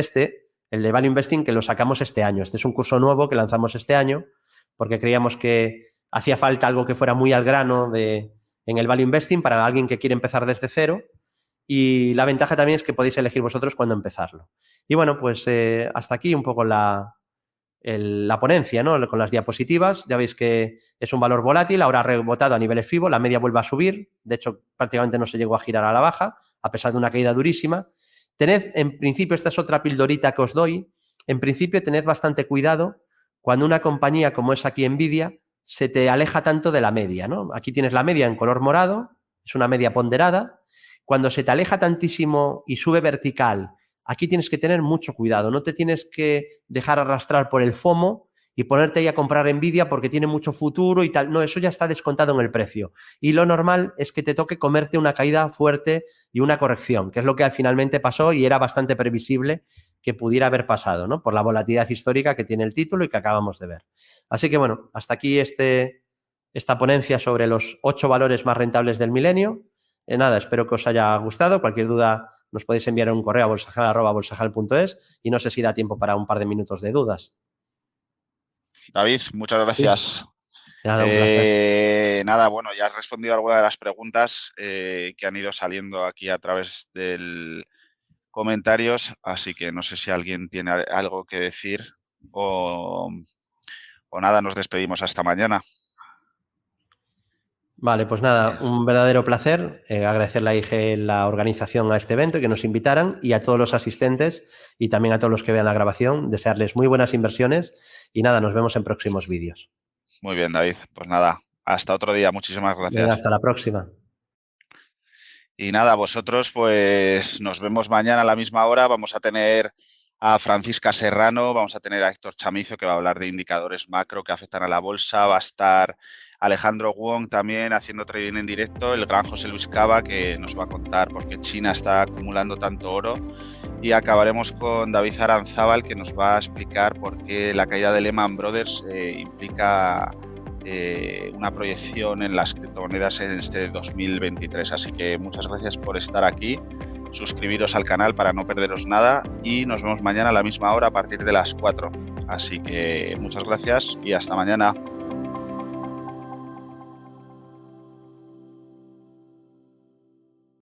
el de Value Investing, que lo sacamos este año. Este es un curso nuevo que lanzamos este año porque creíamos que hacía falta algo que fuera muy al grano en el Value Investing para alguien que quiere empezar desde cero. Y la ventaja también es que podéis elegir vosotros cuándo empezarlo. Y bueno, pues hasta aquí un poco la ponencia, ¿no? Con las diapositivas. Ya veis que es un valor volátil, ahora ha rebotado a niveles FIBO, la media vuelve a subir, de hecho prácticamente no se llegó a girar a la baja, a pesar de una caída durísima. Tened, en principio, esta es otra pildorita que os doy, en principio tened bastante cuidado cuando una compañía como es aquí Nvidia se te aleja tanto de la media, ¿no? Aquí tienes la media en color morado, es una media ponderada. Cuando se te aleja tantísimo y sube vertical, aquí tienes que tener mucho cuidado, no te tienes que dejar arrastrar por el FOMO y ponerte ahí a comprar Nvidia porque tiene mucho futuro y tal. No, eso ya está descontado en el precio. Y lo normal es que te toque comerte una caída fuerte y una corrección, que es lo que finalmente pasó y era bastante previsible que pudiera haber pasado, ¿no? Por la volatilidad histórica que tiene el título y que acabamos de ver. Así que bueno, hasta aquí esta ponencia sobre los 8 valores más rentables del milenio. Nada, espero que os haya gustado. Cualquier duda nos podéis enviar un correo a bolsageneral@bolsageneral.es y no sé si da tiempo para un par de minutos de dudas. David, muchas gracias. Nada, un placer. Nada, bueno, ya has respondido a alguna de las preguntas que han ido saliendo aquí a través del comentarios, así que no sé si alguien tiene algo que decir o nada, nos despedimos hasta mañana. Vale, pues nada, un verdadero placer. Agradecerle a IG la organización a este evento, que nos invitaran, y a todos los asistentes y también a todos los que vean la grabación, desearles muy buenas inversiones y nada, nos vemos en próximos vídeos. Muy bien, David. Pues nada, hasta otro día. Muchísimas Venga, gracias. hasta la próxima. Y nada, vosotros pues nos vemos mañana a la misma hora. Vamos a tener a Francisca Serrano, vamos a tener a Héctor Chamizo, que va a hablar de indicadores macro que afectan a la bolsa. Va a estar Alejandro Wong también haciendo trading en directo, el gran José Luis Cava, que nos va a contar por qué China está acumulando tanto oro. Y acabaremos con David Aranzábal, que nos va a explicar por qué la caída de Lehman Brothers implica una proyección en las criptomonedas en este 2023. Así que muchas gracias por estar aquí. Suscribiros al canal para no perderos nada y nos vemos mañana a la misma hora a partir de las 4. Así que muchas gracias y hasta mañana.